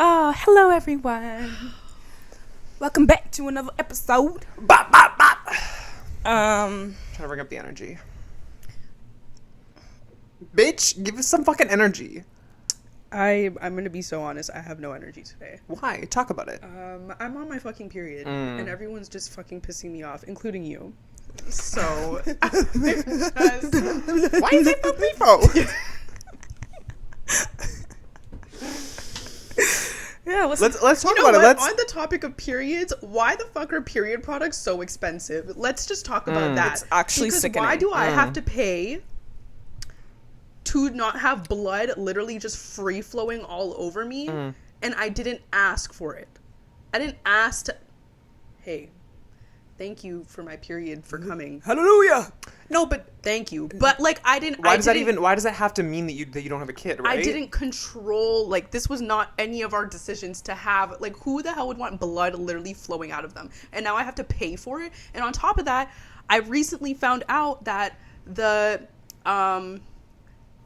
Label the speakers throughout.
Speaker 1: Hello everyone. Welcome back to another episode.
Speaker 2: Bop, bop, bop.
Speaker 1: Um,
Speaker 2: Trying to bring up the energy. Bitch, give us some fucking energy.
Speaker 3: I'm gonna be so honest. I have no energy today.
Speaker 2: Why? Talk about it.
Speaker 3: I'm on my fucking period, and everyone's just fucking pissing me off, including you. So,
Speaker 2: Why is it the people?
Speaker 3: yeah,
Speaker 2: Let's talk
Speaker 3: you know
Speaker 2: about it.
Speaker 3: what? On the topic of periods, why the fuck are period products so expensive? Let's just talk about that.
Speaker 1: It's actually
Speaker 3: because
Speaker 1: sickening.
Speaker 3: why do I have to pay to not have blood literally just free flowing all over me, and I didn't ask for it? I didn't ask to. Hey, thank you for my period for coming.
Speaker 2: Hallelujah. No, but
Speaker 3: Thank you, but like I didn't.
Speaker 2: why does that have to mean that you don't have a kid, right?
Speaker 3: I didn't control, like, this was not any of our decisions to have, like, who the hell would want blood literally flowing out of them? And now I have to pay for it. And on top of that, I recently found out that the,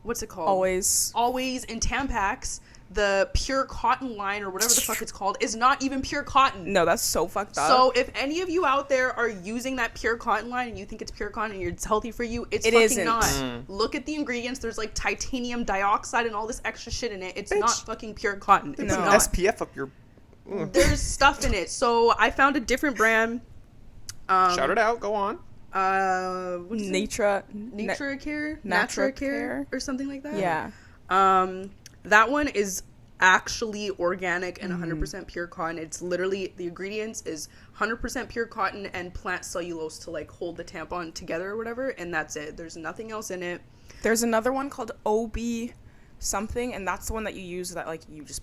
Speaker 3: what's it called?
Speaker 1: always.
Speaker 3: Always in Tampax, the pure cotton line or whatever the fuck it's called is not even pure cotton.
Speaker 1: No, that's so fucked up.
Speaker 3: So if any of you out there are using that pure cotton line and you think it's pure cotton and it's healthy for you, it fucking
Speaker 1: isn't.
Speaker 3: not. Look at the ingredients. There's like titanium dioxide and all this extra shit in it. It's
Speaker 2: Bitch.
Speaker 3: not fucking pure cotton. It's
Speaker 1: No.
Speaker 3: not.
Speaker 2: SPF up your.
Speaker 3: There's stuff in it. So I found a different brand.
Speaker 2: Shout it out. Go on.
Speaker 3: What is it?
Speaker 1: Nature
Speaker 3: Care?
Speaker 1: Natura
Speaker 3: Natura Care or something like that?
Speaker 1: Yeah.
Speaker 3: That one is actually organic and 100% pure cotton. It's literally, the ingredients is 100% pure cotton and plant cellulose to like hold the tampon together or whatever, and that's it. There's nothing else in it.
Speaker 1: There's another one called OB something, and that's the one that you use that like you just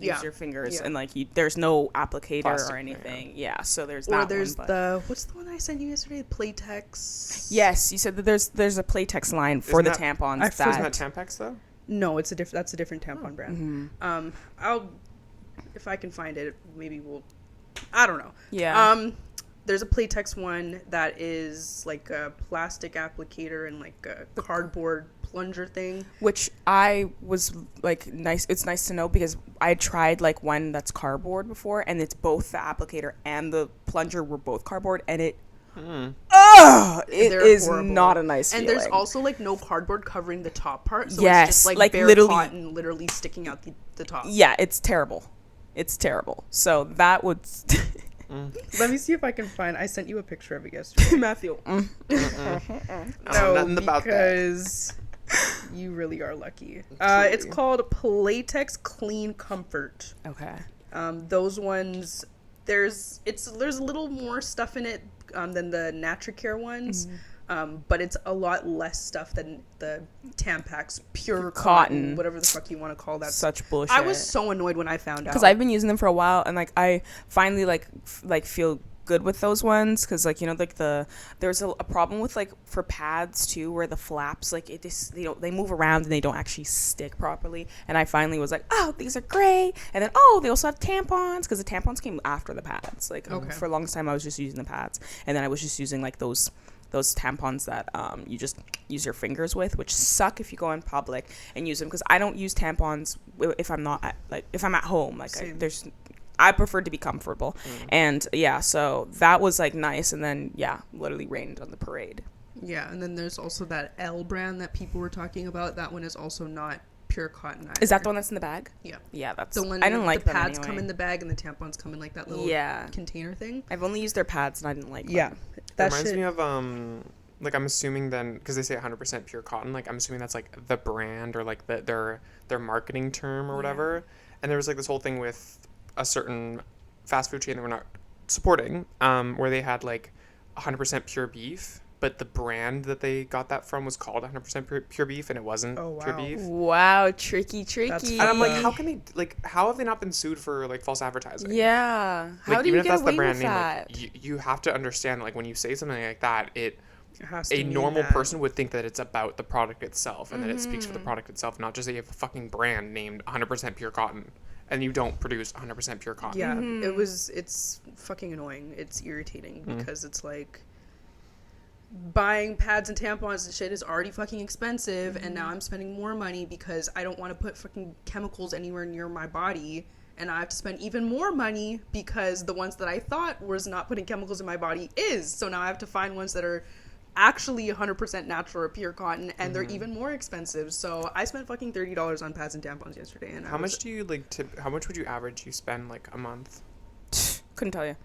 Speaker 1: use your fingers and like there's no applicator
Speaker 2: Plastic
Speaker 1: or
Speaker 2: thing,
Speaker 1: anything. Yeah, so there's
Speaker 3: Or
Speaker 1: that
Speaker 3: there's
Speaker 1: one, but-
Speaker 3: what's the one I sent you yesterday? Playtex.
Speaker 1: Yes, you said that there's a Playtex line for
Speaker 2: Isn't
Speaker 1: the
Speaker 2: that-
Speaker 1: tampons
Speaker 3: Isn't
Speaker 2: Isn't
Speaker 1: that
Speaker 2: that Tampax though?
Speaker 3: No, that's a different tampon brand. I'll, if I can find it, maybe I don't know.
Speaker 1: Yeah.
Speaker 3: There's a Playtex one that is like a plastic applicator and like a cardboard plunger thing.
Speaker 1: Which I was like nice. It's nice to know because I tried like one that's cardboard before, and it's both the applicator and the plunger were both cardboard, and it
Speaker 3: They're
Speaker 1: is
Speaker 3: horrible.
Speaker 1: not a nice
Speaker 3: And
Speaker 1: feeling.
Speaker 3: there's also like no cardboard covering the top part, so
Speaker 1: Yes,
Speaker 3: it's just like bare
Speaker 1: literally-
Speaker 3: cotton literally sticking out the top.
Speaker 1: Yeah, it's terrible. It's terrible. So that would
Speaker 3: Let me see if I can find. I sent you a picture of it yesterday.
Speaker 1: Matthew.
Speaker 2: I
Speaker 3: No,
Speaker 2: know nothing about that.
Speaker 3: because you really are lucky. It's
Speaker 2: Truly.
Speaker 3: called Playtex Clean Comfort.
Speaker 1: Okay.
Speaker 3: Those ones, there's a little more stuff in it than the Natracare ones, but it's a lot less stuff than the Tampax pure cotton, whatever the fuck you want to call that.
Speaker 1: Such bullshit.
Speaker 3: I was so annoyed when I found out
Speaker 1: because I've been using them for a while, and like I finally like feel good with those ones because like like there's a problem with like for pads too where the flaps like it just they move around and they don't actually stick properly, and I finally was like, oh, these are great. And then they also have tampons because the tampons came after the pads. Like for a long time I was just using the pads, and then I was just using like those tampons that you just use your fingers with, which suck if you go in public and use them, because I don't use tampons if I'm not if I'm at home. Like I prefer to be comfortable. And yeah, so that was like nice. And then literally rained on the parade.
Speaker 3: Yeah, and then there's also that L brand that people were talking about. That one is also not pure cotton either.
Speaker 1: Is that the one that's in the bag?
Speaker 3: Yeah.
Speaker 1: Yeah, that's
Speaker 3: The one
Speaker 1: I didn't like
Speaker 3: the
Speaker 1: them
Speaker 3: pads
Speaker 1: anyway.
Speaker 3: come in the bag and the tampons come in like that little container thing.
Speaker 1: I've only used their pads and I didn't like them.
Speaker 3: Yeah.
Speaker 2: That reminds me of like I'm assuming then because they say 100% pure cotton, like I'm assuming that's like the brand or like their marketing term or whatever. And there was like this whole thing with a certain fast food chain that we're not supporting, where they had like 100% pure beef, but the brand that they got that from was called 100% pure beef, and it wasn't pure beef.
Speaker 1: Wow, tricky.
Speaker 2: And I'm like, how can they how have they not been sued for like false advertising?
Speaker 1: Yeah. How
Speaker 2: Like,
Speaker 1: do
Speaker 2: even
Speaker 1: you
Speaker 2: if
Speaker 1: get
Speaker 2: that's
Speaker 1: away
Speaker 2: the brand
Speaker 1: with
Speaker 2: name,
Speaker 1: that?
Speaker 2: like, you have to understand, like when you say something like that,
Speaker 3: It has to
Speaker 2: a
Speaker 3: mean
Speaker 2: normal
Speaker 3: that.
Speaker 2: person would think that it's about the product itself and that it speaks for the product itself, not just that you have a fucking brand named 100% pure cotton and you don't produce 100% pure cotton.
Speaker 3: Yeah, it's fucking annoying. It's irritating because it's like buying pads and tampons and shit is already fucking expensive, and now I'm spending more money because I don't want to put fucking chemicals anywhere near my body, and I have to spend even more money because the ones that I thought was not putting chemicals in my body is. So now I have to find ones that are actually 100% natural or pure cotton, and they're even more expensive. So I spent fucking $30 on pads and tampons yesterday. And
Speaker 2: How much do you like how much would you average you spend like a month?
Speaker 1: Couldn't tell you.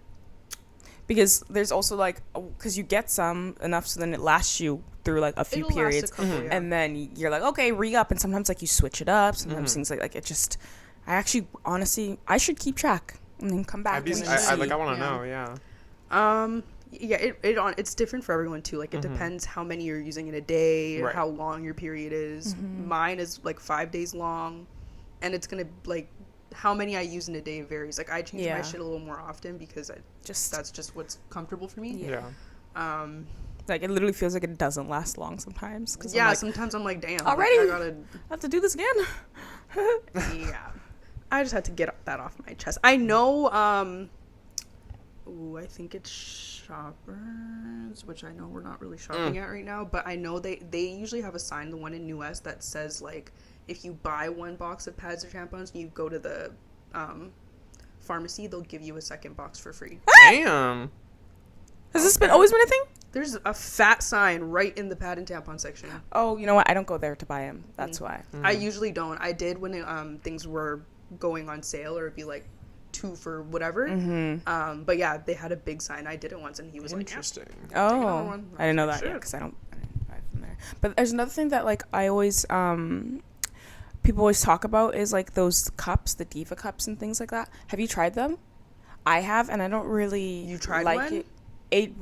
Speaker 1: Because there's also like, because you get some enough so then it lasts you through like a few
Speaker 3: It'll last a
Speaker 1: periods,
Speaker 3: couple, yeah.
Speaker 1: and then you're like, okay, re-up, and sometimes like you switch it up, sometimes things like it just, I actually honestly I should keep track and then come back.
Speaker 2: I'd be,
Speaker 1: and then
Speaker 2: I
Speaker 1: see.
Speaker 2: like I want to
Speaker 3: Yeah.
Speaker 2: know, yeah.
Speaker 3: Yeah, it's different for everyone too. Like it depends how many you're using in a day,
Speaker 2: Right.
Speaker 3: how long your period is. Mine is like 5 days long, and it's gonna like how many I use in a day varies. Like I change
Speaker 1: Yeah.
Speaker 3: my shit a little more often because that's just what's comfortable for me.
Speaker 1: Yeah.
Speaker 2: Yeah.
Speaker 1: Like it literally feels like it doesn't last long sometimes. 'Cause I'm
Speaker 3: Yeah,
Speaker 1: like,
Speaker 3: sometimes I'm like, damn,
Speaker 1: Already?
Speaker 3: like, I
Speaker 1: I have to do this again.
Speaker 3: yeah. I just had to get that off my chest. I know, I think it's Shoppers, which I know we're not really shopping at right now, but I know they usually have a sign, the one in New West, that says, like, if you buy one box of pads or tampons and you go to the pharmacy, they'll give you a second box for free.
Speaker 2: Damn.
Speaker 1: Has this been always been a thing?
Speaker 3: There's a fat sign right in the pad and tampon section.
Speaker 1: Oh, you know what? I don't go there to buy them. That's why.
Speaker 3: I usually don't. I did when things were going on sale, or it'd be like 2 for whatever. But yeah, they had a big sign. I did it once, and he was like, yeah.
Speaker 2: Interesting.
Speaker 1: Oh,
Speaker 3: another one.
Speaker 1: I didn't know that
Speaker 3: Sure.
Speaker 1: yet because I didn't buy from there. But there's another thing that like I always people always talk about is like those cups, the Diva cups and things like that. Have you tried them? I have, and I don't really
Speaker 3: You tried
Speaker 1: like
Speaker 3: one?
Speaker 1: it.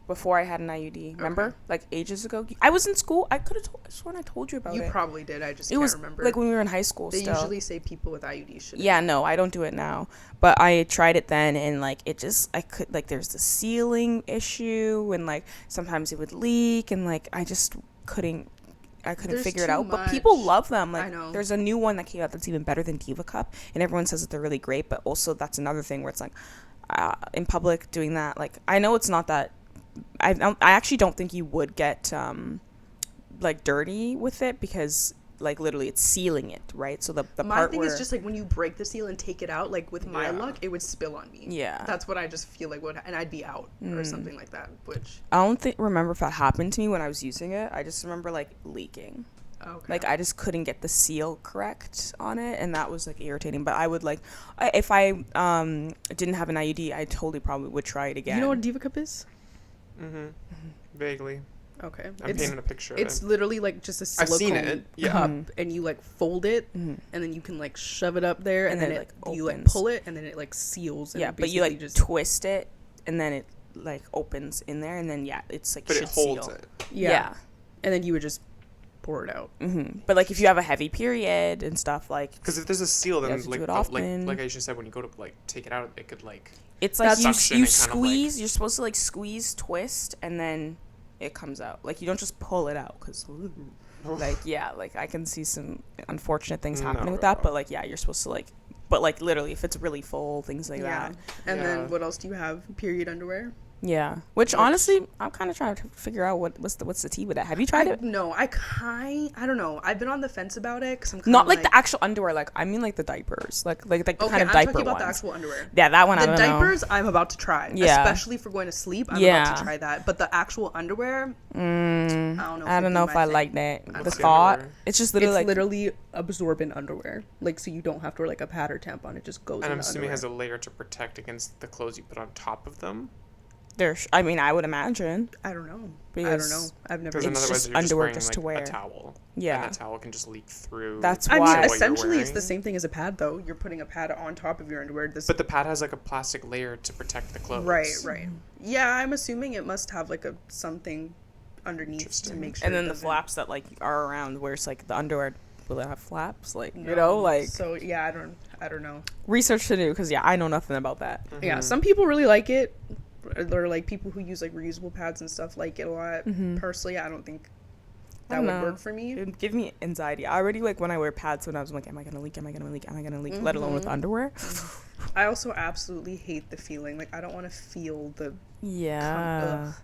Speaker 1: Before I had an IUD. Remember? Like ages ago. I was in school. I could have sworn I told you about
Speaker 3: You
Speaker 1: it.
Speaker 3: probably did. I just
Speaker 1: It
Speaker 3: can't
Speaker 1: was
Speaker 3: remember.
Speaker 1: like when we were in high school
Speaker 3: They
Speaker 1: still.
Speaker 3: usually say people with IUDs should.
Speaker 1: Yeah, no, I don't do it now. But I tried it then, and like it just, I could like there's the sealing issue, and like sometimes it would leak, and like I just couldn't. I couldn't
Speaker 3: There's
Speaker 1: figure it
Speaker 3: too
Speaker 1: out. But people
Speaker 3: much.
Speaker 1: love them.
Speaker 3: I
Speaker 1: Like
Speaker 3: know.
Speaker 1: there's a new one that came out that's even better than Diva Cup, and everyone says that they're really great. But also that's another thing where it's like in public doing that. Like I know it's not that. I actually don't think you would get like dirty with it because like literally it's sealing it, right? So the
Speaker 3: My
Speaker 1: part
Speaker 3: thing
Speaker 1: where
Speaker 3: is just like when you break the seal and take it out, like with my
Speaker 2: Yeah.
Speaker 3: luck, it would spill on me.
Speaker 1: Yeah.
Speaker 3: That's what I just feel like would, and I'd be out or something like that. Which
Speaker 1: I don't remember if that happened to me when I was using it. I just remember like leaking.
Speaker 3: okay.
Speaker 1: Like I just couldn't get the seal correct on it, and that was like irritating. But I would like, if I didn't have an IUD, I totally probably would try it again.
Speaker 3: You know what a Diva Cup is?
Speaker 2: Vaguely.
Speaker 3: Okay.
Speaker 2: I'm painting a picture.
Speaker 3: It's literally like just a
Speaker 2: I've
Speaker 3: silicone
Speaker 2: seen it, yeah.
Speaker 3: cup, and you like fold it, and then you can like shove it up there, and,
Speaker 1: And
Speaker 3: then
Speaker 1: then it, like,
Speaker 3: you like
Speaker 1: opens.
Speaker 3: pull it, and then it like seals. And
Speaker 1: Yeah, but you like
Speaker 3: basically just
Speaker 1: twist it, and then it like opens in there, and then yeah, it's like
Speaker 2: but
Speaker 1: should
Speaker 2: it holds
Speaker 1: seal.
Speaker 2: it.
Speaker 3: yeah. And then you would just pour it out.
Speaker 1: But like if you have a heavy period and stuff, like
Speaker 2: Because if there's a seal, then
Speaker 1: have to do
Speaker 2: like
Speaker 1: it
Speaker 2: the-
Speaker 1: often.
Speaker 2: like I just said, when you go to like take it out, it could like
Speaker 1: it's like you,
Speaker 2: Suction
Speaker 1: you
Speaker 2: and kind of, like-
Speaker 1: squeeze. You're supposed to like squeeze, twist, and then it comes out. Like you don't just pull it out because. Like yeah, like I can see some unfortunate things happening with that,
Speaker 2: No.
Speaker 1: but like yeah, you're supposed to like, but like literally if it's really full, things like
Speaker 3: Yeah.
Speaker 1: that.
Speaker 3: And
Speaker 2: Yeah.
Speaker 3: then what else do you have? Period underwear.
Speaker 1: Yeah, which honestly, I'm kind of trying to figure out what's the tea with that. Have you tried it?
Speaker 3: No, I don't know. I've been on the fence about it because I'm kinda
Speaker 1: Not like the actual underwear. Like I mean, like the diapers. Like the
Speaker 3: Okay,
Speaker 1: kind of
Speaker 3: I'm
Speaker 1: diaper
Speaker 3: talking about the
Speaker 1: ones.
Speaker 3: actual underwear.
Speaker 1: Yeah, that one I
Speaker 3: The
Speaker 1: don't
Speaker 3: diapers I'm about to try,
Speaker 1: Yeah.
Speaker 3: especially for going to sleep. I'm
Speaker 1: Yeah.
Speaker 3: about to try that. But the actual underwear, I don't know.
Speaker 1: know. I don't know if I like that.
Speaker 3: What's
Speaker 1: The
Speaker 2: the
Speaker 1: thought.
Speaker 2: underwear?
Speaker 1: It's just
Speaker 3: It's
Speaker 1: literally like
Speaker 3: literally absorbent underwear, like so you don't have to wear like a pad or tampon. It just goes.
Speaker 2: and
Speaker 3: in
Speaker 2: I'm
Speaker 3: the
Speaker 2: assuming it has
Speaker 3: underwear.
Speaker 2: a layer to protect against the clothes you put on top of them.
Speaker 1: there's. I mean, I would imagine.
Speaker 3: I don't know. I
Speaker 1: Because-
Speaker 3: don't know. I've never.
Speaker 2: Because
Speaker 1: It's
Speaker 2: otherwise
Speaker 1: just
Speaker 2: you're just
Speaker 1: underwear
Speaker 2: wearing
Speaker 1: just
Speaker 2: like
Speaker 1: to wear.
Speaker 2: a towel.
Speaker 1: Yeah.
Speaker 2: And that towel can just leak through.
Speaker 1: That's
Speaker 3: I
Speaker 1: why.
Speaker 3: mean,
Speaker 2: what you're
Speaker 3: essentially, it's the
Speaker 2: wearing.
Speaker 3: same thing as a pad, though. You're putting a pad on top of your underwear. This
Speaker 2: But the pad has like a plastic layer to protect the clothes.
Speaker 3: right. Yeah, I'm assuming it must have like a something underneath to
Speaker 2: Interesting.
Speaker 3: make sure.
Speaker 1: And
Speaker 3: it
Speaker 1: then the
Speaker 3: doesn't-
Speaker 1: flaps that like are around, where it's like the underwear. Will it have flaps? Like you
Speaker 3: No.
Speaker 1: know, like
Speaker 3: So yeah, I don't know.
Speaker 1: research to do because yeah, I know nothing about that.
Speaker 3: Yeah, some people really like it. Or like people who use like reusable pads and stuff like it a lot. Personally, I don't think
Speaker 1: I
Speaker 3: that
Speaker 1: don't
Speaker 3: would
Speaker 1: know.
Speaker 3: work for me.
Speaker 1: It would give me anxiety. I already like when I wear pads when I was like, am I gonna leak? Am I gonna leak? Am I gonna leak? Let alone with underwear.
Speaker 3: I also absolutely hate the feeling. Like I don't want to feel the.
Speaker 1: Yeah.
Speaker 3: Ugh.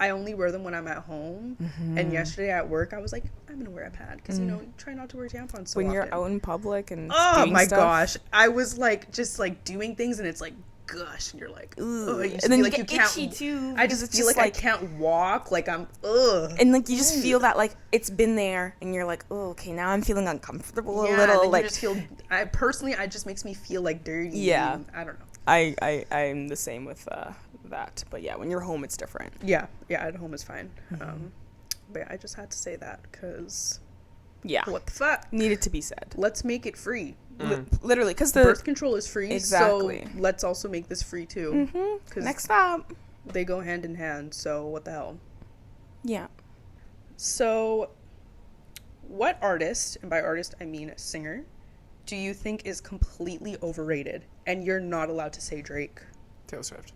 Speaker 3: I only wear them when I'm at home. And yesterday at work, I was like, I'm gonna wear a pad because you try not to wear tampons so
Speaker 1: When
Speaker 3: often.
Speaker 1: you're out in public and
Speaker 3: Oh
Speaker 1: doing
Speaker 3: my
Speaker 1: stuff.
Speaker 3: gosh, I was like just like doing things, and it's like gush, and you're like, ugh. You just
Speaker 1: And then
Speaker 3: feel
Speaker 1: you
Speaker 3: like
Speaker 1: get itchy too.
Speaker 3: I
Speaker 1: because
Speaker 3: just
Speaker 1: it's
Speaker 3: feel like I
Speaker 1: like
Speaker 3: can't walk. Like I'm ugh.
Speaker 1: and like you just feel that like it's been there, and you're like, oh, okay, now I'm feeling uncomfortable a
Speaker 3: Yeah,
Speaker 1: little.
Speaker 3: then
Speaker 1: Like
Speaker 3: you just feel. I personally, it just makes me feel like dirty.
Speaker 1: Yeah.
Speaker 3: I don't know.
Speaker 1: I'm the same with that, but yeah, when you're home, it's different.
Speaker 3: Yeah, at home is fine. But yeah, I just had to say that because
Speaker 1: Yeah,
Speaker 3: what the fuck?
Speaker 1: needed to be said.
Speaker 3: Let's make it free.
Speaker 1: Literally, because the
Speaker 3: Birth control is free,
Speaker 1: Exactly.
Speaker 3: so let's also make this free too. Because
Speaker 1: next up,
Speaker 3: they go hand in hand. So what the hell?
Speaker 1: yeah,
Speaker 3: So, what artist, and by artist I mean singer, do you think is completely overrated? And you're not allowed to say Drake.
Speaker 2: Taylor Swift.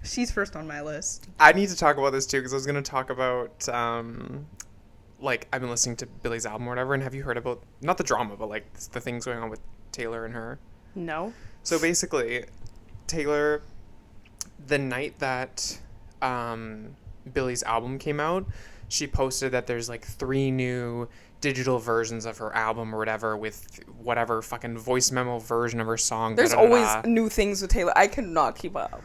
Speaker 3: She's first on my list.
Speaker 2: I need to talk about this too because I was going to talk about like I've been listening to Billy's album or whatever, and have you heard about not the drama but like the things going on with Taylor and her?
Speaker 1: no,
Speaker 2: So basically, Taylor, the night that Billy's album came out, she posted that there's like 3 new digital versions of her album or whatever with whatever fucking voice memo version of her song.
Speaker 1: there's always new things with Taylor. I cannot keep up.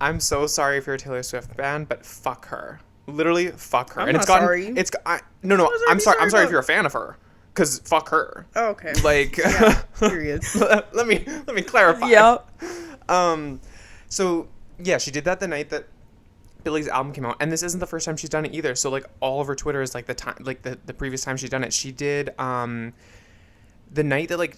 Speaker 2: I'm so sorry if you're a Taylor Swift fan, but fuck her. Literally, fuck her.
Speaker 3: I'm
Speaker 2: and
Speaker 3: not
Speaker 2: it's gotten,
Speaker 3: sorry.
Speaker 2: It's no.
Speaker 3: What was there to
Speaker 2: I'm
Speaker 3: be
Speaker 2: sorry. I'm
Speaker 3: sorry
Speaker 2: sorry if
Speaker 3: about?
Speaker 2: you're a fan of her, because fuck her.
Speaker 3: Oh, okay.
Speaker 2: Like,
Speaker 3: Yeah, period.
Speaker 2: let me clarify.
Speaker 1: Yep.
Speaker 2: So yeah, she did that the night that Billy's album came out, and this isn't the first time she's done it either. So like all of her Twitter is like the time, like the previous time she's done it. She did the night that like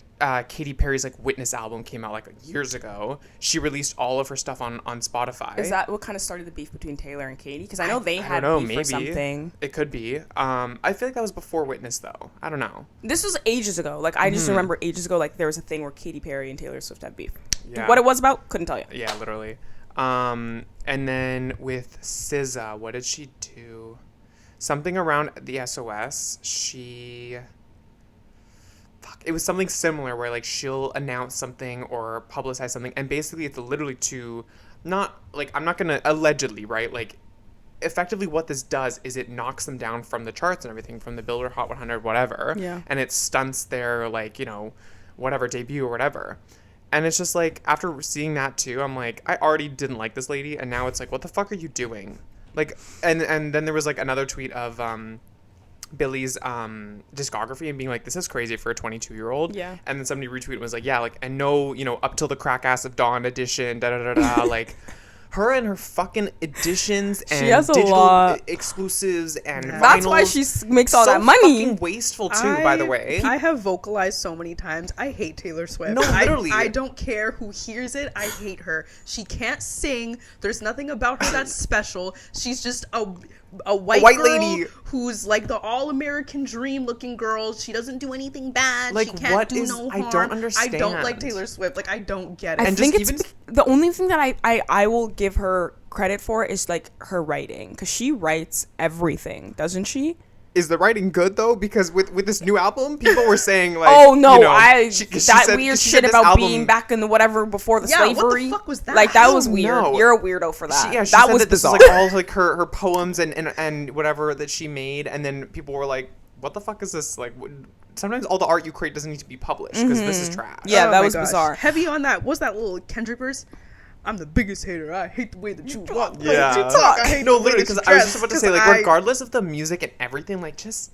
Speaker 2: Katy Perry's like Witness album came out like years ago. She released all of her stuff on Spotify.
Speaker 1: Is that what kind of started the beef between Taylor and Katy? Because I know they had
Speaker 2: don't know,
Speaker 1: beef
Speaker 2: maybe
Speaker 1: for something.
Speaker 2: It could be. I feel like that was before Witness though. I don't know.
Speaker 1: This was ages ago. Like I just remember ages ago, like there was a thing where Katy Perry and Taylor Swift had beef.
Speaker 2: Yeah.
Speaker 1: What it was about, couldn't tell you.
Speaker 2: Yeah, literally. And then with SZA, what did she do? Something around the SOS. It was something similar where like she'll announce something or publicize something, and basically it's literally to not like I'm not gonna allegedly, right? Like effectively what this does is it knocks them down from the charts and everything, from the Billboard Hot 100, whatever.
Speaker 1: Yeah.
Speaker 2: And it stunts their like, you know, whatever debut or whatever. And it's just like after seeing that too, I'm like, I already didn't like this lady, and now it's like, what the fuck are you doing? Like, and then there was like another tweet of Billy's discography and being like, this is crazy for a 22-year-old.
Speaker 1: Yeah.
Speaker 2: And then somebody retweeted was like, yeah, like, and no, you know, up till the crack ass of dawn edition, da da da da, like. Her and her fucking editions and
Speaker 1: She has a
Speaker 2: digital
Speaker 1: lot.
Speaker 2: exclusives and vinyls.
Speaker 1: That's why she makes all
Speaker 2: so
Speaker 1: that money.
Speaker 2: fucking wasteful too, by the way.
Speaker 3: I have vocalized so many times. I hate Taylor Swift.
Speaker 2: No, literally.
Speaker 3: I don't care who hears it. I hate her. She can't sing. There's nothing about her that's special. She's just a white girl
Speaker 2: lady
Speaker 3: who's like the all-American dream looking girl. She doesn't do anything bad.
Speaker 2: Like,
Speaker 3: she can't
Speaker 2: what
Speaker 3: do
Speaker 2: is-
Speaker 3: no
Speaker 2: I
Speaker 3: harm.
Speaker 2: don't
Speaker 3: I don't like
Speaker 2: understand.
Speaker 3: Taylor Swift. Like, I don't get
Speaker 1: I
Speaker 3: it.
Speaker 2: And
Speaker 1: think
Speaker 2: just
Speaker 1: it's the only thing that I will give her credit for is like her writing, because she writes everything, doesn't she?
Speaker 2: Is the writing good though? Because with this new album, people were saying like,
Speaker 1: Oh no,
Speaker 2: you know,
Speaker 1: that weird shit about
Speaker 2: being
Speaker 1: being back in the whatever before the
Speaker 3: Yeah, what the
Speaker 1: slavery.
Speaker 3: fuck was that?
Speaker 1: Like that
Speaker 3: I
Speaker 1: was
Speaker 2: don't
Speaker 1: weird.
Speaker 2: know.
Speaker 1: You're a weirdo for that.
Speaker 2: She
Speaker 1: that
Speaker 2: said
Speaker 1: was
Speaker 2: that this
Speaker 1: bizarre.
Speaker 2: was like all like her poems and whatever that she made, and then people were like, what the fuck is this? Like, sometimes all the art you create doesn't need to be published because this is trash.
Speaker 1: Yeah,
Speaker 3: Oh
Speaker 1: that
Speaker 3: my
Speaker 1: was
Speaker 3: gosh.
Speaker 1: bizarre.
Speaker 3: Heavy on that. What's that little Kendrick verse? I'm the biggest hater. I hate the way that you walk. the way that you
Speaker 2: Yeah.
Speaker 3: talk. I hate
Speaker 2: No,
Speaker 3: the way
Speaker 2: literally,
Speaker 3: that you
Speaker 2: because I was
Speaker 3: dress,
Speaker 2: just about to
Speaker 3: 'cause
Speaker 2: say, like,
Speaker 3: I-
Speaker 2: regardless of the music and everything, like, just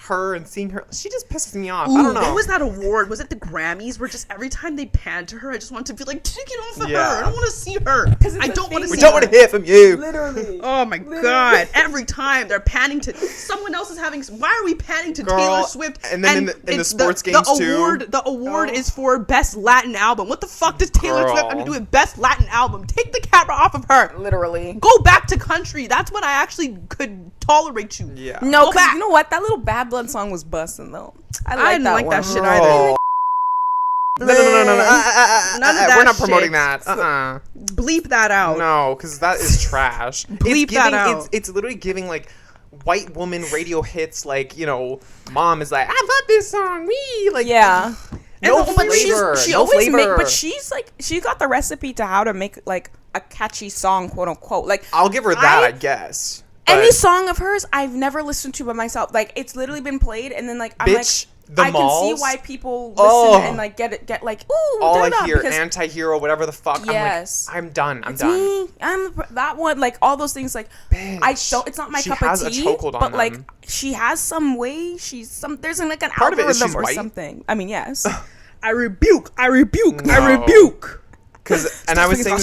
Speaker 2: her and seeing her, she just pisses me off. I
Speaker 3: Ooh,
Speaker 2: don't know.
Speaker 3: what was that award? Was it the Grammys? Where just every time they pan to her, I just want to be like, take it off of
Speaker 2: Yeah.
Speaker 3: her. I don't want to see her. I don't want to
Speaker 2: We
Speaker 3: see
Speaker 2: don't
Speaker 3: her.
Speaker 2: want to hear from you.
Speaker 1: Literally.
Speaker 3: Oh my god! Every time they're panning to someone else is having. Why are we panning to
Speaker 2: Girl,
Speaker 3: Taylor Swift?
Speaker 2: and then in the
Speaker 3: it's
Speaker 2: sports games,
Speaker 3: the
Speaker 2: too.
Speaker 3: award, The award is for best Latin album. What the fuck does Taylor Swift have to do with best Latin album? Take the camera off of her.
Speaker 1: Literally.
Speaker 3: Go back to country. That's when I actually could tolerate you.
Speaker 2: Yeah.
Speaker 1: No,
Speaker 3: Go
Speaker 1: because
Speaker 3: back.
Speaker 1: you know what? That little Bad Blood song was busting though. I
Speaker 3: didn't like that
Speaker 1: one.
Speaker 3: shit either.
Speaker 2: No.
Speaker 3: None of that
Speaker 2: We're not
Speaker 3: shit.
Speaker 2: promoting that.
Speaker 3: Bleep that out.
Speaker 2: No, because that is trash.
Speaker 3: Bleep
Speaker 2: it's
Speaker 3: that
Speaker 2: giving,
Speaker 3: out.
Speaker 2: It's literally giving like white woman radio hits. Like, you know, mom is like, I love this song. Me like
Speaker 1: Yeah.
Speaker 2: No
Speaker 3: the
Speaker 1: But
Speaker 2: flavor.
Speaker 1: she
Speaker 2: no
Speaker 1: always
Speaker 2: flavor.
Speaker 1: but she's like, she got the recipe to how to make like a catchy song, quote unquote. Like
Speaker 2: I'll give her that, I
Speaker 1: I-
Speaker 2: guess.
Speaker 1: any
Speaker 2: But,
Speaker 1: song of hers I've never listened to by myself. Like it's literally been played, and then like I'm
Speaker 2: Bitch,
Speaker 1: like,
Speaker 2: the
Speaker 1: I can
Speaker 2: malls?
Speaker 1: see why people listen
Speaker 2: Oh.
Speaker 1: and like get like, ooh,
Speaker 2: all
Speaker 1: da-da-da,
Speaker 2: I hear,
Speaker 1: because
Speaker 2: anti-hero, whatever the fuck.
Speaker 1: Yes.
Speaker 2: I'm done. I'm
Speaker 1: it's
Speaker 2: done.
Speaker 1: me. That one. Like all those things. Like I
Speaker 2: Bitch.
Speaker 1: don't. It's not my
Speaker 2: She
Speaker 1: cup
Speaker 2: has
Speaker 1: of
Speaker 2: a
Speaker 1: tea.
Speaker 2: chokehold on
Speaker 1: But like
Speaker 2: them.
Speaker 1: she has some way. She's some. There's like an
Speaker 2: Part of it is
Speaker 1: algorithm
Speaker 2: she's
Speaker 1: or
Speaker 2: white.
Speaker 1: something. I mean, yes.
Speaker 3: I rebuke. I rebuke.
Speaker 2: No.
Speaker 3: I rebuke.
Speaker 2: Cause, and I was saying,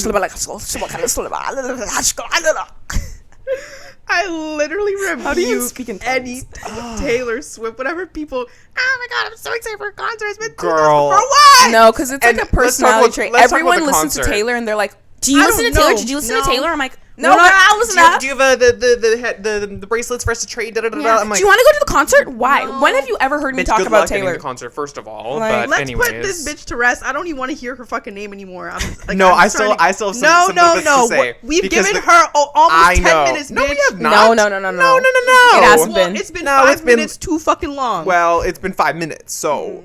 Speaker 3: I literally
Speaker 1: How do you
Speaker 3: rebuke
Speaker 1: speak in
Speaker 3: any
Speaker 1: tongues?
Speaker 3: Taylor Swift. Whenever people, oh my god, I'm so excited for a concert. It's been 2
Speaker 2: Girl.
Speaker 3: months for what?
Speaker 1: No, because it's like
Speaker 2: And
Speaker 1: a
Speaker 2: let's talk
Speaker 1: personality
Speaker 2: about-
Speaker 1: trait.
Speaker 2: let's talk about
Speaker 1: Everyone
Speaker 2: the
Speaker 1: listens to
Speaker 2: concert.
Speaker 1: Taylor, and they're like, "Do you
Speaker 3: I
Speaker 1: listen to
Speaker 3: don't
Speaker 1: Taylor?
Speaker 3: know.
Speaker 1: Did you listen
Speaker 3: No.
Speaker 1: to Taylor?" I'm like,
Speaker 3: No,
Speaker 1: "No,
Speaker 3: no,
Speaker 1: I listen to that."
Speaker 2: do you have the bracelets for us to trade? Da, da, da, da. I'm like,
Speaker 1: Do you want to go to the concert? Why?
Speaker 3: No.
Speaker 1: When have you ever heard me
Speaker 2: bitch,
Speaker 1: talk
Speaker 2: good
Speaker 1: about
Speaker 2: luck getting
Speaker 1: Taylor?
Speaker 2: the concert, first of all.
Speaker 1: Like,
Speaker 2: but
Speaker 3: Let's
Speaker 2: anyways.
Speaker 3: put this bitch to rest. I don't even want to hear her fucking name anymore. I'm like,
Speaker 2: No,
Speaker 3: I'm
Speaker 2: I still
Speaker 3: starting-
Speaker 2: have some little bits to say,
Speaker 3: We've
Speaker 2: because
Speaker 3: given
Speaker 2: the-
Speaker 3: her almost
Speaker 2: I
Speaker 3: 10
Speaker 2: know.
Speaker 3: minutes,
Speaker 2: No,
Speaker 3: bitch.
Speaker 2: we have not.
Speaker 1: No.
Speaker 2: No.
Speaker 1: It hasn't
Speaker 3: Well,
Speaker 1: been.
Speaker 3: it's been
Speaker 2: No,
Speaker 3: 5
Speaker 2: it's been-
Speaker 3: minutes too fucking long.
Speaker 2: Well, it's been 5 minutes, so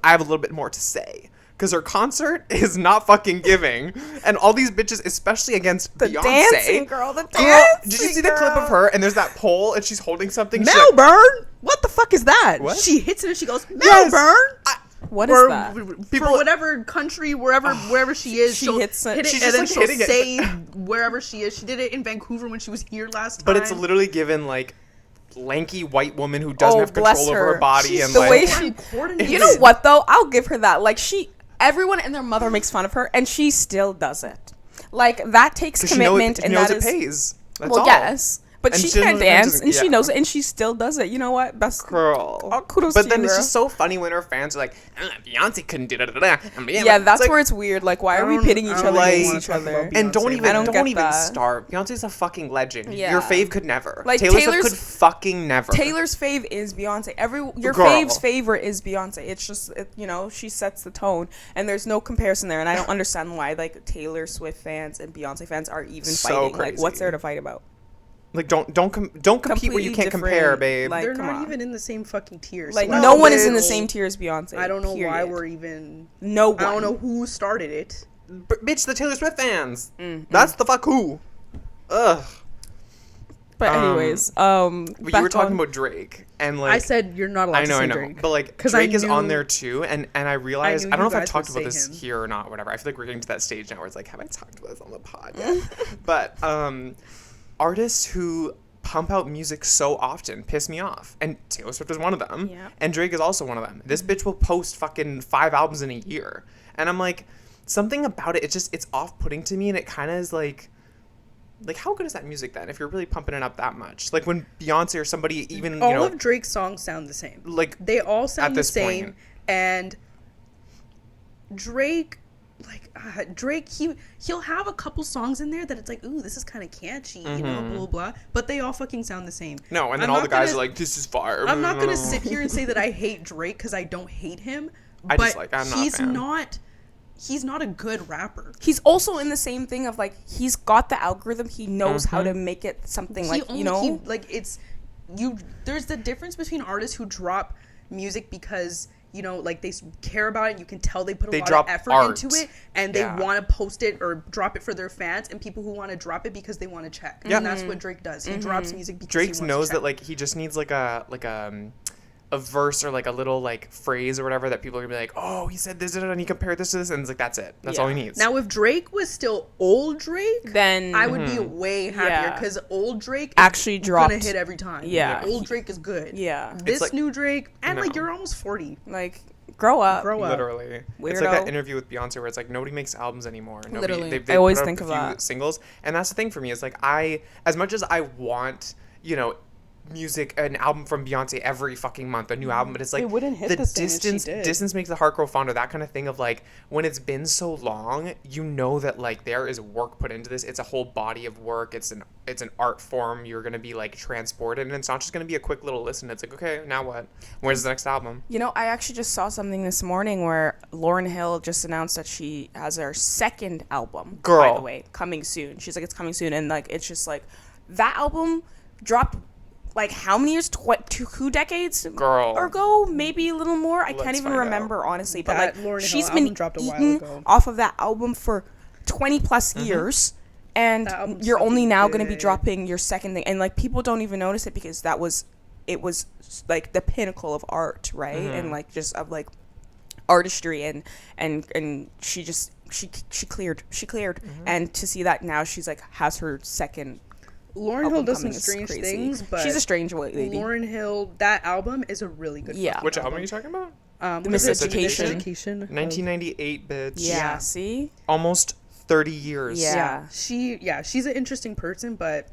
Speaker 2: I have a little bit more to say. Because her concert is not fucking giving. And all these bitches, especially against
Speaker 1: The
Speaker 2: Beyonce.
Speaker 1: dancing girl, the
Speaker 2: Girl,
Speaker 1: dancing
Speaker 2: did you see the clip of her? And there's that pole, and she's holding something. She's like,
Speaker 3: Melbourne? What the fuck is that?
Speaker 2: What?
Speaker 3: She hits it and she goes,
Speaker 2: Yes.
Speaker 3: Melbourne?
Speaker 1: What is
Speaker 3: Or
Speaker 1: that?
Speaker 3: for whatever country, wherever she is,
Speaker 1: She
Speaker 3: she'll
Speaker 1: hits it.
Speaker 3: hit it,
Speaker 2: She's
Speaker 3: and
Speaker 2: just,
Speaker 3: then
Speaker 2: like,
Speaker 3: she'll
Speaker 2: hitting it.
Speaker 3: say wherever she is. She did it in Vancouver when she was here last time.
Speaker 2: but it's literally given, like, lanky white woman who doesn't
Speaker 1: Oh,
Speaker 2: have
Speaker 1: bless
Speaker 2: control over her
Speaker 1: her.
Speaker 2: body.
Speaker 3: She's
Speaker 2: And,
Speaker 1: the
Speaker 2: like,
Speaker 1: way
Speaker 3: so
Speaker 1: she-
Speaker 3: uncoordinated.
Speaker 1: You know what though? I'll give her that. Like everyone and their mother makes fun of her, and she still does it. Like that takes
Speaker 2: 'cause she knows
Speaker 1: commitment,
Speaker 2: it,
Speaker 1: and
Speaker 2: knows
Speaker 1: that
Speaker 2: it
Speaker 1: is
Speaker 2: pays. That's
Speaker 1: well,
Speaker 2: all.
Speaker 1: yes. But
Speaker 2: And
Speaker 1: she
Speaker 2: she
Speaker 1: can't
Speaker 2: doesn't-
Speaker 1: dance, and she
Speaker 2: yeah.
Speaker 1: knows it, and she still does it. You know what? Best
Speaker 2: Girl.
Speaker 1: Oh, kudos
Speaker 2: but
Speaker 1: to
Speaker 2: then
Speaker 1: you,
Speaker 2: it's
Speaker 1: girl.
Speaker 2: just so funny when her fans are like, Beyonce couldn't do that.
Speaker 1: Yeah, that's where it's weird. Like, why are we pitting each
Speaker 3: I don't
Speaker 1: other
Speaker 2: like-
Speaker 1: against each other?
Speaker 2: And don't
Speaker 3: Beyonce,
Speaker 2: even
Speaker 1: I don't get
Speaker 2: even
Speaker 1: that.
Speaker 2: start. Beyonce's a fucking legend.
Speaker 1: Yeah.
Speaker 2: Your fave could never.
Speaker 1: Like,
Speaker 2: Taylor Swift
Speaker 1: Taylor's-
Speaker 2: could fucking never.
Speaker 1: Taylor's fave is Beyonce. Your
Speaker 2: Girl.
Speaker 1: fave's favorite is Beyonce. It's just, she sets the tone, and there's no comparison there. And I don't understand why like Taylor Swift fans and Beyonce fans are even
Speaker 2: So
Speaker 1: fighting. Like, what's
Speaker 2: crazy.
Speaker 1: there to fight about?
Speaker 2: Like don't compete where
Speaker 1: Completely
Speaker 2: you can't
Speaker 1: different,
Speaker 2: compare, babe.
Speaker 1: like-
Speaker 3: They're
Speaker 1: come
Speaker 3: not
Speaker 1: on.
Speaker 3: even in the same fucking tier.
Speaker 1: Like,
Speaker 3: so I
Speaker 1: no
Speaker 3: don't
Speaker 1: one is in
Speaker 3: know-
Speaker 1: the same tier as Beyonce.
Speaker 3: I don't know why
Speaker 1: period.
Speaker 3: we're even.
Speaker 1: No one.
Speaker 3: I don't know who started it.
Speaker 2: Bitch, the Taylor Swift fans.
Speaker 1: Mm-hmm.
Speaker 2: That's the fuck who. Ugh.
Speaker 1: But
Speaker 2: Um,
Speaker 1: anyways,
Speaker 2: But you were
Speaker 1: back
Speaker 2: talking
Speaker 1: on-
Speaker 2: about Drake and like
Speaker 3: I said you're not allowed
Speaker 2: I know,
Speaker 3: to say
Speaker 2: I know.
Speaker 3: Drake.
Speaker 2: But like
Speaker 3: 'Cause I
Speaker 2: Drake is on
Speaker 3: knew-
Speaker 2: there too, and I realized
Speaker 3: knew
Speaker 2: I don't know
Speaker 3: you
Speaker 2: if I've
Speaker 3: guys
Speaker 2: talked
Speaker 3: would
Speaker 2: about
Speaker 3: say
Speaker 2: this
Speaker 3: him.
Speaker 2: here or not, whatever. I feel like we're getting to that stage now where it's like, have I talked about this on the pod yet? But artists who pump out music so often piss me off, and Taylor Swift is one of them,
Speaker 1: Yeah.
Speaker 2: and Drake is also one of them. This bitch will post fucking 5 albums in a year, and I'm like, something about it, it's off-putting to me, and it kind of is like how good is that music then if you're really pumping it up that much? Like when Beyonce or somebody even
Speaker 3: All of Drake's songs sound the same.
Speaker 2: like
Speaker 3: They all sound the
Speaker 2: this
Speaker 3: same,
Speaker 2: point.
Speaker 3: and Drake, Drake, he'll have a couple songs in there that it's like, ooh, this is kind of catchy, you know, blah blah blah. But they all fucking sound the same.
Speaker 2: no, and then
Speaker 3: I'm
Speaker 2: all the
Speaker 3: not
Speaker 2: guys
Speaker 3: gonna-
Speaker 2: are like, this is fire.
Speaker 3: I'm not gonna sit here and say that I hate Drake because I don't hate him.
Speaker 2: I
Speaker 3: But
Speaker 2: just, like, I'm not a
Speaker 3: he's
Speaker 2: fan.
Speaker 3: not. He's not a good rapper.
Speaker 1: He's also in the same thing of like he's got the algorithm. He knows how to make it something like
Speaker 3: It's you. There's the difference between artists who drop music because like they care about it. You can tell they put a
Speaker 2: They
Speaker 3: lot
Speaker 2: drop
Speaker 3: of effort
Speaker 2: art.
Speaker 3: into it, and they
Speaker 2: Yeah.
Speaker 3: want to post it or drop it for their fans. And people who want to drop it because they want to check.
Speaker 2: Yeah.
Speaker 3: And that's what Drake does. He drops music because
Speaker 2: Drake
Speaker 3: he wants
Speaker 2: knows
Speaker 3: to
Speaker 2: that
Speaker 3: check.
Speaker 2: like he just needs like a verse or like a little like phrase or whatever that people are gonna be like, oh, he said this and he compared this to this, and it's like that's it. That's all he needs.
Speaker 3: Now, if Drake was still old Drake,
Speaker 1: then
Speaker 3: I would be way happier
Speaker 1: Yeah.
Speaker 3: because old Drake is
Speaker 1: Actually dropped-
Speaker 3: gonna hit every time.
Speaker 1: Yeah.
Speaker 3: Old Drake is good.
Speaker 1: Yeah.
Speaker 3: This
Speaker 2: like-
Speaker 3: new Drake, and like
Speaker 2: No.
Speaker 3: you're almost 40.
Speaker 1: like grow up.
Speaker 3: Grow up.
Speaker 2: Literally, it's like
Speaker 1: Weirdo.
Speaker 2: that interview with Beyonce where it's like nobody makes albums anymore. Nobody,
Speaker 1: Literally.
Speaker 2: they've
Speaker 1: I always
Speaker 2: put out
Speaker 1: think
Speaker 2: a
Speaker 1: of
Speaker 2: few
Speaker 1: that.
Speaker 2: singles, and that's the thing for me. Is like as much as I want, music, an album from Beyonce every fucking month, a new album, but it's like
Speaker 3: It wouldn't hit
Speaker 2: the
Speaker 3: the same as she did.
Speaker 2: distance makes the heart grow fonder. That kind of thing of like when it's been so long, that like there is work put into this. It's a whole body of work. It's an art form. You're gonna be like transported, and it's not just gonna be a quick little listen. It's like, okay, now what? Where's the next album?
Speaker 1: I actually just saw something this morning where Lauryn Hill just announced that she has her second album. By
Speaker 2: Girl.
Speaker 1: the way, coming soon. She's like, it's coming soon, and like it's just like that album dropped like how many years? 2 decades
Speaker 2: Girl.
Speaker 1: ago, maybe a little more. I can't
Speaker 2: Let's
Speaker 1: even
Speaker 2: find
Speaker 1: remember honestly. But
Speaker 3: That
Speaker 1: like
Speaker 3: Lauryn Hill
Speaker 1: she's
Speaker 3: album
Speaker 1: been
Speaker 3: dropped a while
Speaker 1: eating
Speaker 3: ago.
Speaker 1: off of that album for 20 plus years. And
Speaker 3: That album's
Speaker 1: you're only
Speaker 3: fucking
Speaker 1: now going to be
Speaker 3: good.
Speaker 1: dropping your second thing, and like people don't even notice it because it was like the pinnacle of art, right? And like just of like artistry, and she cleared, and to see that now she's like has her second
Speaker 3: Lauryn Hill
Speaker 1: album
Speaker 3: does some
Speaker 1: coming is
Speaker 3: strange
Speaker 1: crazy.
Speaker 3: things, but
Speaker 1: She's a strange white lady.
Speaker 3: Lauryn Hill, that album is a really good.
Speaker 1: Yeah.
Speaker 3: fucking
Speaker 2: Which album are you talking about?
Speaker 1: The
Speaker 3: what is it?
Speaker 1: Miseducation.
Speaker 3: Miseducation.
Speaker 2: 1998, bitch.
Speaker 1: Yeah, see?
Speaker 2: Almost 30 years.
Speaker 1: Yeah.
Speaker 3: She's an interesting person, but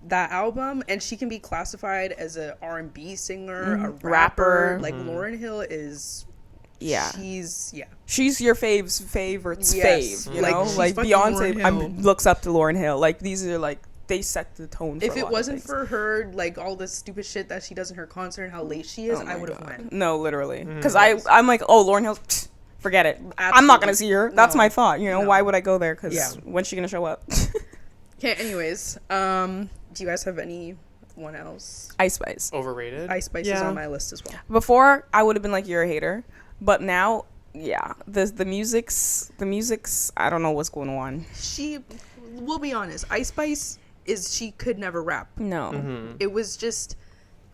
Speaker 3: that album, and she can be classified as a R&B singer, a rapper.
Speaker 1: Rapper.
Speaker 3: Like Lauryn Hill is.
Speaker 1: Yeah.
Speaker 3: She's
Speaker 1: She's your favorite's
Speaker 3: Yes.
Speaker 1: fave, you
Speaker 3: Like,
Speaker 1: know?
Speaker 3: she's
Speaker 1: Like
Speaker 3: fucking
Speaker 1: Beyonce
Speaker 3: Lauryn Hill.
Speaker 1: looks up to Lauryn Hill. Like these are like they set the tone for
Speaker 3: If
Speaker 1: a
Speaker 3: it
Speaker 1: lot of
Speaker 3: wasn't
Speaker 1: things.
Speaker 3: for her, like all the stupid shit that she does in her concert and how late she is,
Speaker 1: Oh
Speaker 3: I
Speaker 1: my
Speaker 3: would have
Speaker 1: God.
Speaker 3: went.
Speaker 1: No, literally. Because I'm like, oh, Lauryn Hill, forget it. I'm not going to see her. That's
Speaker 3: No.
Speaker 1: my thought. You know,
Speaker 3: No.
Speaker 1: why would I go there? Because
Speaker 3: Yeah.
Speaker 1: when's she going to show up?
Speaker 3: Okay, anyways, do you guys have anyone else?
Speaker 1: Ice Spice.
Speaker 2: Overrated?
Speaker 3: Ice Spice is on my list as well.
Speaker 1: Before, I would have been like, you're a hater. But now, yeah, the music's, I don't know what's going on.
Speaker 3: We'll be honest, Ice Spice she could never rap.
Speaker 1: No.
Speaker 3: It was just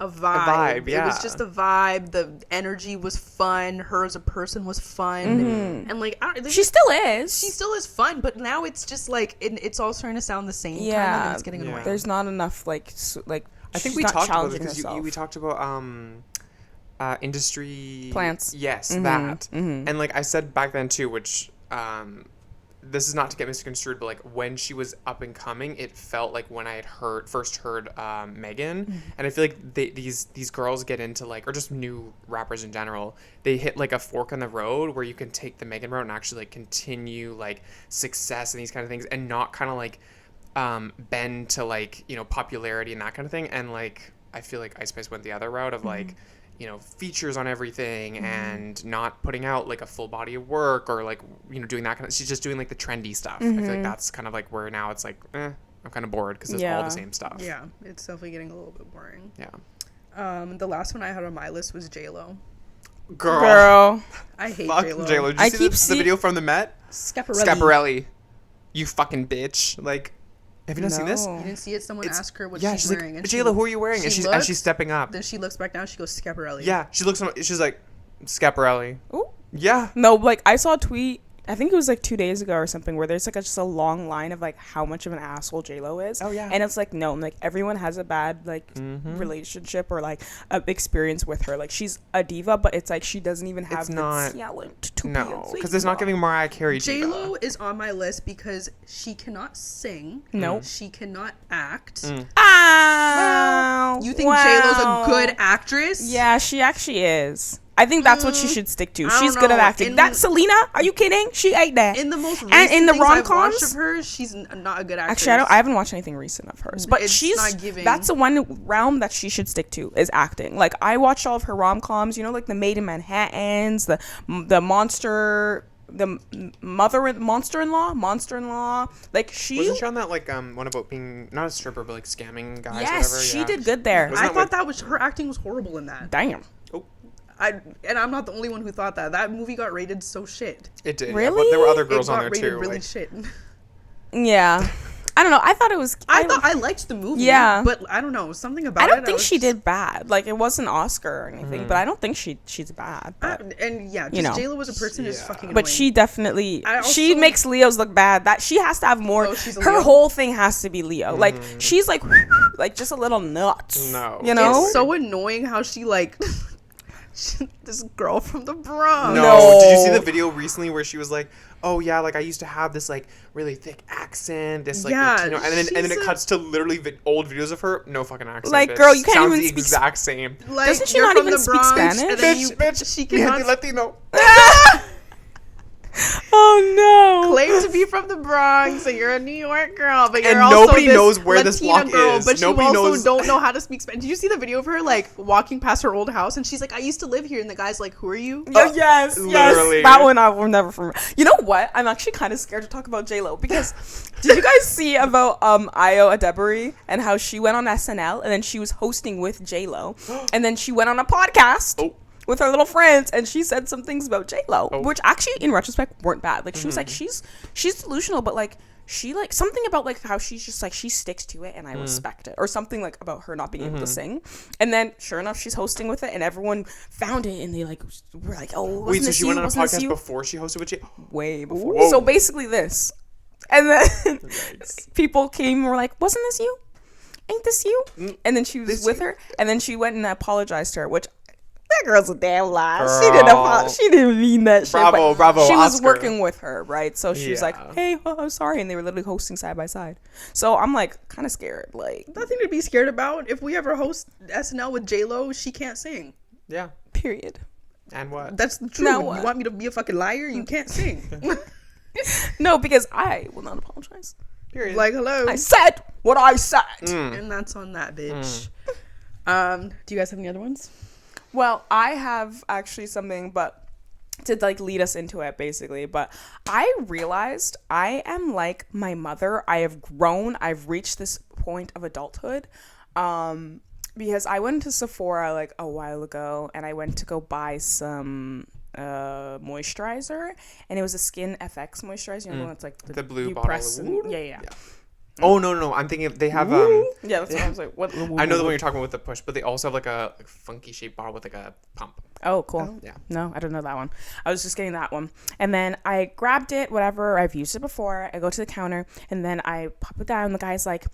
Speaker 3: a vibe.
Speaker 2: vibe,
Speaker 3: It was
Speaker 2: yeah.
Speaker 3: just a vibe. The energy was fun. Her as a person was fun. And like,
Speaker 1: She still is.
Speaker 3: she still is fun, but now it's just like it's all starting to sound the same. Kind of,
Speaker 1: Yeah.
Speaker 3: and it's getting annoying.
Speaker 1: There's not enough, like
Speaker 2: I think
Speaker 1: she's
Speaker 2: we
Speaker 1: not
Speaker 2: talked about it
Speaker 1: challenging
Speaker 2: because
Speaker 1: herself.
Speaker 2: we talked about industry
Speaker 1: Plants.
Speaker 2: Yes, that. And like I said back then too, which this is not to get misconstrued, but like when she was up and coming, it felt like when I had first heard Megan, and I feel like these girls get into like, or just new rappers in general, they hit like a fork in the road where you can take the Megan route and actually like continue like success and these kind of things, and not kind of like bend to like, you know, popularity and that kind of thing. And like I feel like Ice Spice went the other route of like, you know, features on everything and not putting out like a full body of work or like, you know, doing that kind of, she's just doing like the trendy stuff. I feel like that's kind of like where now it's like, I'm kind of bored because it's all the same stuff.
Speaker 3: Yeah, it's definitely getting a little bit boring.
Speaker 2: Yeah.
Speaker 3: The last one I had on my list was J-Lo.
Speaker 1: Girl.
Speaker 3: I hate
Speaker 2: Fuck
Speaker 3: J-Lo.
Speaker 2: J-Lo. Did you
Speaker 1: I
Speaker 2: see
Speaker 1: keep
Speaker 2: the video from the Met? Schiaparelli. You fucking bitch. Like, have you not seen this?
Speaker 1: No.
Speaker 3: You didn't see it? Someone asked her what
Speaker 2: Yeah,
Speaker 3: she's
Speaker 2: she's
Speaker 3: wearing.
Speaker 2: like,
Speaker 3: and
Speaker 2: J-Lo, who are you wearing? And
Speaker 3: looks,
Speaker 2: she's stepping up.
Speaker 3: Then she looks back down. She goes, Schiaparelli.
Speaker 2: Yeah, she's like, Schiaparelli.
Speaker 1: Ooh.
Speaker 2: Yeah.
Speaker 1: No, like I saw a tweet, I think it was like 2 days ago or something, where there's like just a long line of like how much of an asshole J-Lo is.
Speaker 2: Oh, yeah.
Speaker 1: And it's like, no, like everyone has a bad like relationship or like experience with her. Like she's a diva, but it's like she doesn't even have the talent to be a
Speaker 2: No,
Speaker 1: diva.
Speaker 2: because it's not giving Mariah Carey
Speaker 3: J-Lo is on my list because she cannot sing.
Speaker 1: Nope.
Speaker 3: She cannot act.
Speaker 1: Ow.
Speaker 3: You think J-Lo's a good actress?
Speaker 1: Yeah, she actually is. I think that's what she should stick to.
Speaker 3: I
Speaker 1: She's
Speaker 3: don't
Speaker 1: good at
Speaker 3: know.
Speaker 1: acting. That Selena? Are you kidding? She ate that.
Speaker 3: In the most recent
Speaker 1: and in the
Speaker 3: things I've watched
Speaker 1: rom-coms,
Speaker 3: of her, she's not a good actress.
Speaker 1: actually, I haven't watched anything recent of hers, but
Speaker 3: It's
Speaker 1: she's
Speaker 3: not giving.
Speaker 1: that's the one realm that she should stick to is acting. Like I watched all of her rom-coms, you know, like the Maid in Manhattans, the monster, the monster-in-law. Like she,
Speaker 2: Wasn't she on that like one about being not a stripper but like scamming guys?
Speaker 1: yes,
Speaker 2: or whatever?
Speaker 1: she
Speaker 2: Yeah.
Speaker 1: did good there.
Speaker 2: Wasn't
Speaker 3: I
Speaker 2: that
Speaker 3: thought
Speaker 2: like-
Speaker 3: that was her acting was horrible in that.
Speaker 1: Damn,
Speaker 3: And I'm not the only one who thought that. That movie got rated so shit.
Speaker 2: It did. Yeah,
Speaker 1: Really?
Speaker 2: but there were other
Speaker 3: It
Speaker 2: girls
Speaker 3: got
Speaker 2: on there
Speaker 3: rated
Speaker 2: too.
Speaker 3: really
Speaker 2: like,
Speaker 3: shit.
Speaker 1: yeah. I don't know. I thought it was.
Speaker 3: I thought I liked the movie.
Speaker 1: Yeah.
Speaker 3: But I don't know. Something about
Speaker 1: I
Speaker 3: it.
Speaker 1: don't think
Speaker 3: was
Speaker 1: she
Speaker 3: just-
Speaker 1: did bad. Like it wasn't Oscar or anything, but I don't think she's bad. But,
Speaker 3: And yeah, just
Speaker 1: you know.
Speaker 3: J-Lo as a person is
Speaker 2: Yeah.
Speaker 3: fucking annoying.
Speaker 1: but she definitely
Speaker 3: I
Speaker 1: she
Speaker 3: also-
Speaker 1: makes Leos look bad. That she has to have more.
Speaker 3: Oh, she's a
Speaker 1: Her
Speaker 3: Leo?
Speaker 1: whole thing has to be Leo. Like she's like just a little nuts.
Speaker 2: No.
Speaker 1: you know.
Speaker 3: It's so annoying how she like this girl from the Bronx.
Speaker 2: No.
Speaker 1: No.
Speaker 2: Did you see the video recently where she was like, "Oh yeah, like I used to have this like really thick accent, this like
Speaker 3: Yeah,
Speaker 2: Latino," and then
Speaker 3: she's
Speaker 2: it
Speaker 3: a-
Speaker 2: cuts to literally old videos of her, no fucking accent.
Speaker 1: Like,
Speaker 2: bitch.
Speaker 1: girl, you can't
Speaker 2: Sounds
Speaker 1: even
Speaker 2: the
Speaker 1: speak
Speaker 2: exact same.
Speaker 3: Like,
Speaker 1: Doesn't she
Speaker 3: you're
Speaker 1: not
Speaker 3: from
Speaker 1: even
Speaker 3: the
Speaker 1: speak
Speaker 3: Bronx,
Speaker 1: Spanish?
Speaker 3: And then
Speaker 2: Bitch,
Speaker 3: she
Speaker 2: bitch,
Speaker 3: cannot.
Speaker 2: Latino.
Speaker 1: Oh Oh no.
Speaker 3: Claim to be from the Bronx, so you're a New York girl, but you're
Speaker 2: And
Speaker 3: also
Speaker 2: nobody
Speaker 3: this
Speaker 2: knows where this
Speaker 3: Latina
Speaker 2: block
Speaker 3: girl,
Speaker 2: is.
Speaker 3: But
Speaker 2: Nobody
Speaker 3: you also
Speaker 2: knows-
Speaker 3: don't know how to speak Spanish. Did you see the video of her like walking past her old house, and she's like, "I used to live here," and the guy's like, "Who are you?"
Speaker 1: Yes,
Speaker 2: literally.
Speaker 1: yes. That one I will never forget. You know what? I'm actually kind of scared to talk about J-Lo because did you guys see about Ayo Adebari and how she went on SNL and then she was hosting with J-Lo and then she went on a podcast
Speaker 2: Oh.
Speaker 1: with her little friends and she said some things about J-Lo,
Speaker 2: Oh.
Speaker 1: which actually in retrospect weren't bad. Like she was like she's delusional, but like she like something about like how she's just like she sticks to it and I respect it, or something like about her not being able to sing. And then sure enough she's hosting with it and everyone found it and they like were like, oh, wasn't
Speaker 2: Wait, so
Speaker 1: this
Speaker 2: she
Speaker 1: you?
Speaker 2: went on a
Speaker 1: Wasn't this
Speaker 2: podcast
Speaker 1: you?
Speaker 2: before she hosted with Jay?
Speaker 1: Way before.
Speaker 2: Whoa.
Speaker 1: So basically this. And then
Speaker 2: Yikes.
Speaker 1: people came and were like, wasn't this you? Ain't this you? And then she was
Speaker 2: This
Speaker 1: with
Speaker 2: you.
Speaker 1: her and then she went and apologized to her, which that girl's a damn lie.
Speaker 2: Girl.
Speaker 1: She didn't mean that shit.
Speaker 2: Bravo,
Speaker 1: but
Speaker 2: bravo,
Speaker 1: She was
Speaker 2: Oscar.
Speaker 1: working with her, right? So she was
Speaker 2: Yeah.
Speaker 1: like, hey, I'm sorry. And they were literally hosting side by side. So I'm like kind of scared. Like,
Speaker 3: Nothing to be scared about. If we ever host SNL with J Lo, she can't sing.
Speaker 2: Yeah.
Speaker 1: period.
Speaker 2: And what?
Speaker 3: That's true.
Speaker 1: Now
Speaker 3: You
Speaker 1: what?
Speaker 3: want me to be a fucking liar? You can't sing.
Speaker 1: No, because I will not apologize.
Speaker 2: Period.
Speaker 3: Like, hello.
Speaker 1: I said what I said.
Speaker 3: And that's on that bitch. Do you guys have any other ones?
Speaker 1: Well, I have actually something, but to like lead us into it basically, but I realized I am like my mother. I have grown. I've reached this point of adulthood. Because I went to Sephora like a while ago and I went to go buy some moisturizer, and it was a Skin FX moisturizer, you know, the one that's like
Speaker 2: The blue
Speaker 1: you
Speaker 2: bottle
Speaker 1: press
Speaker 2: of
Speaker 1: and,
Speaker 2: water?
Speaker 1: yeah.
Speaker 2: Oh, no. I'm thinking they have
Speaker 1: Yeah, that's what I was like. What?
Speaker 2: I know the one you're talking about with the push, but they also have like a funky shaped bottle with like a pump.
Speaker 1: Oh, cool.
Speaker 2: Yeah.
Speaker 1: No, I don't know that one. I was just getting that one. And then I grabbed it, whatever. I've used it before. I go to the counter and then I pop it down. The guy's like,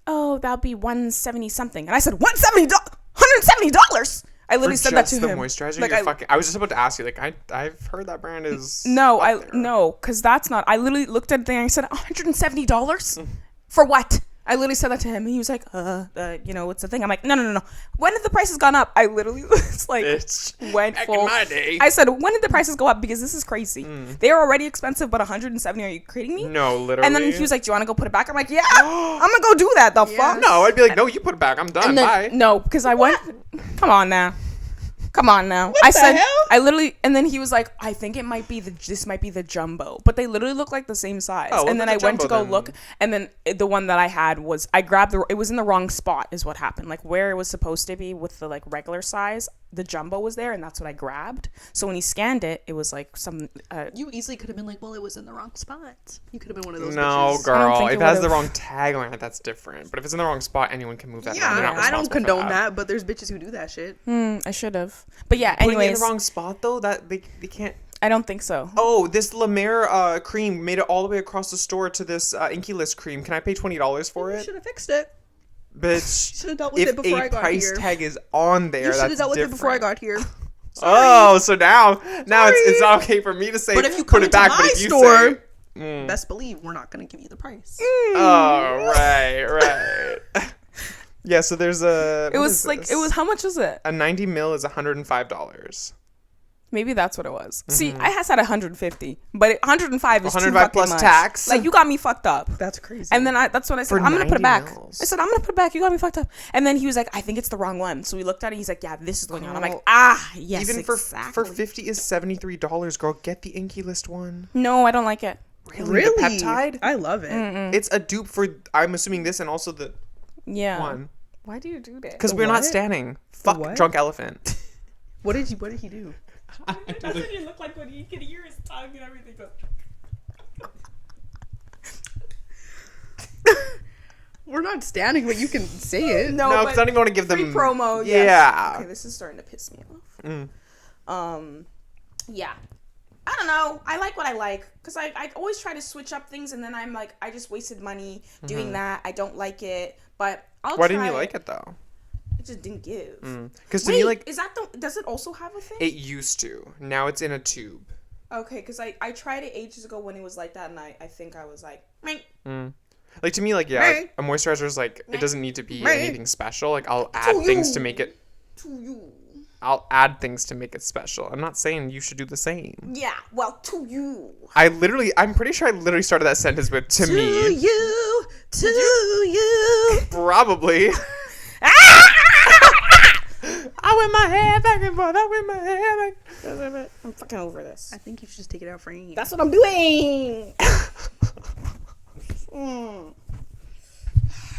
Speaker 1: oh, that'll be $170 something. And I said, $170? I literally said that to
Speaker 2: the
Speaker 1: him.
Speaker 2: moisturizer.
Speaker 1: Like,
Speaker 2: I was just about to ask you. Like I've heard that brand is
Speaker 1: No,
Speaker 2: up there.
Speaker 1: no, because that's not. I literally looked at the thing and I said, $170? For what? I literally said that to him, and he was like, what's the thing? I'm like, no. When did the prices gone up? I literally was like,
Speaker 2: Bitch.
Speaker 1: went
Speaker 2: Back
Speaker 1: full.
Speaker 2: in my day.
Speaker 1: I said, when did the prices go up? Because this is crazy. They are already expensive, but 170? Are you kidding me?
Speaker 2: No, literally.
Speaker 1: And then he was like, do you want to go put it back? I'm like, yeah, I'm gonna go do that. The fuck?
Speaker 2: no, I'd be like, no, you put it back. I'm done.
Speaker 1: And then,
Speaker 2: Bye.
Speaker 1: no, because I went. Come on now. I
Speaker 3: the
Speaker 1: said,
Speaker 3: hell?
Speaker 1: I literally, and then he was like, I think it might be this might be the jumbo, but they literally look like the same size.
Speaker 2: Oh, well,
Speaker 1: and then I
Speaker 2: that's a
Speaker 1: went to
Speaker 2: jumbo
Speaker 1: go
Speaker 2: then.
Speaker 1: look, and then the one that I had was, I grabbed it was in the wrong spot, is what happened. Like where it was supposed to be with the like regular size, the jumbo was there, and that's what I grabbed. So when he scanned it, it was like some.
Speaker 3: You easily could have been like, well, it was in the wrong spot. You could have been one of those
Speaker 2: No,
Speaker 3: bitches.
Speaker 1: I don't
Speaker 2: girl.
Speaker 1: think
Speaker 2: If
Speaker 1: it
Speaker 2: it has the
Speaker 1: would've-
Speaker 2: wrong tag on it, that's different. But if it's in the wrong spot, anyone can move that.
Speaker 3: Yeah,
Speaker 2: They're not
Speaker 3: I don't
Speaker 2: responsible for
Speaker 3: condone that, but there's bitches who do that shit.
Speaker 1: I should have, but yeah.
Speaker 2: Putting it in
Speaker 1: Anyways,
Speaker 2: the wrong spot though, that they can't.
Speaker 1: I don't think so.
Speaker 2: Oh, this La Mer cream made it all the way across the store to this Inky List cream. Can I pay $20 for
Speaker 3: You
Speaker 2: it?
Speaker 3: should have fixed it.
Speaker 2: Bitch,
Speaker 3: Should have dealt with
Speaker 2: if
Speaker 3: it before
Speaker 2: a
Speaker 3: I got
Speaker 2: price
Speaker 3: here.
Speaker 2: tag is on there,
Speaker 3: You should have
Speaker 2: that's
Speaker 3: dealt with
Speaker 2: different.
Speaker 3: it before I got here.
Speaker 2: Oh, so now it's not okay for me to say
Speaker 3: But if you
Speaker 2: put
Speaker 3: come
Speaker 2: it
Speaker 3: into
Speaker 2: back,
Speaker 3: my
Speaker 2: but if you
Speaker 3: store,
Speaker 2: say,
Speaker 3: best believe we're not going to give you the price.
Speaker 2: oh, right. Yeah, so there's a.
Speaker 1: It was like how much was it?
Speaker 2: a 90 mil is $105.
Speaker 1: Maybe that's what it was. See, I had said 150, but 105 is too
Speaker 2: 105
Speaker 1: fucking
Speaker 2: plus
Speaker 1: much.
Speaker 2: tax?
Speaker 1: Like you got me fucked up.
Speaker 3: That's crazy.
Speaker 1: And then that's what I said.
Speaker 2: For
Speaker 1: I'm gonna put it
Speaker 2: 90
Speaker 1: back.
Speaker 2: mils.
Speaker 1: I said I'm gonna put it back. You got me fucked up. And then he was like, I think it's the wrong one. So we looked at it. He's like, yeah, this is the one. I'm like,
Speaker 2: Girl,
Speaker 1: yes,
Speaker 2: Even
Speaker 1: exactly.
Speaker 2: for 50 is $73, girl. Get the Inky List one.
Speaker 1: No, I don't like it.
Speaker 3: really?
Speaker 2: The peptide?
Speaker 3: I love it.
Speaker 2: It's a dupe for, I'm assuming this and also the
Speaker 1: Yeah.
Speaker 2: one.
Speaker 1: Why do you do that?
Speaker 2: Because we're not
Speaker 3: what?
Speaker 2: standing. Fuck
Speaker 3: what?
Speaker 2: drunk elephant.
Speaker 3: What did he do?
Speaker 1: That's what you look like when you can hear his tongue and everything.
Speaker 3: We're not standing, but you can say it.
Speaker 1: No,
Speaker 2: No,
Speaker 1: but
Speaker 2: because I didn't want to give
Speaker 1: free
Speaker 2: them
Speaker 1: promo. Yes.
Speaker 2: Yeah.
Speaker 1: Okay, this is starting to piss me off. Yeah. I don't know. I like what I like because I always try to switch up things and then I'm like, I just wasted money doing that. I don't like it, but I'll
Speaker 2: Why
Speaker 1: try
Speaker 2: didn't you like it though?
Speaker 1: It just didn't give.
Speaker 2: Because to
Speaker 1: Wait,
Speaker 2: me, like,
Speaker 1: is that the? Does it also have a thing?
Speaker 2: it used to. Now it's in a tube.
Speaker 1: Okay, because I tried it ages ago when it was like that, and I think I was like, meh.
Speaker 2: Like, to me, like, yeah,
Speaker 3: Right.
Speaker 2: a moisturizer is like, it doesn't need to be
Speaker 3: Right.
Speaker 2: anything special. Like, I'll add
Speaker 1: To
Speaker 2: things
Speaker 1: you.
Speaker 2: to make it.
Speaker 1: To you.
Speaker 2: I'll add things to make it special. I'm not saying you should do the same.
Speaker 1: Yeah, well, to you.
Speaker 2: I'm pretty sure I literally started that sentence with to me.
Speaker 3: To you.
Speaker 2: Probably. I whip my hair back and forth. I whip my hair back.
Speaker 1: I'm fucking over this.
Speaker 3: I think you should just take it out for you.
Speaker 1: That's what I'm doing.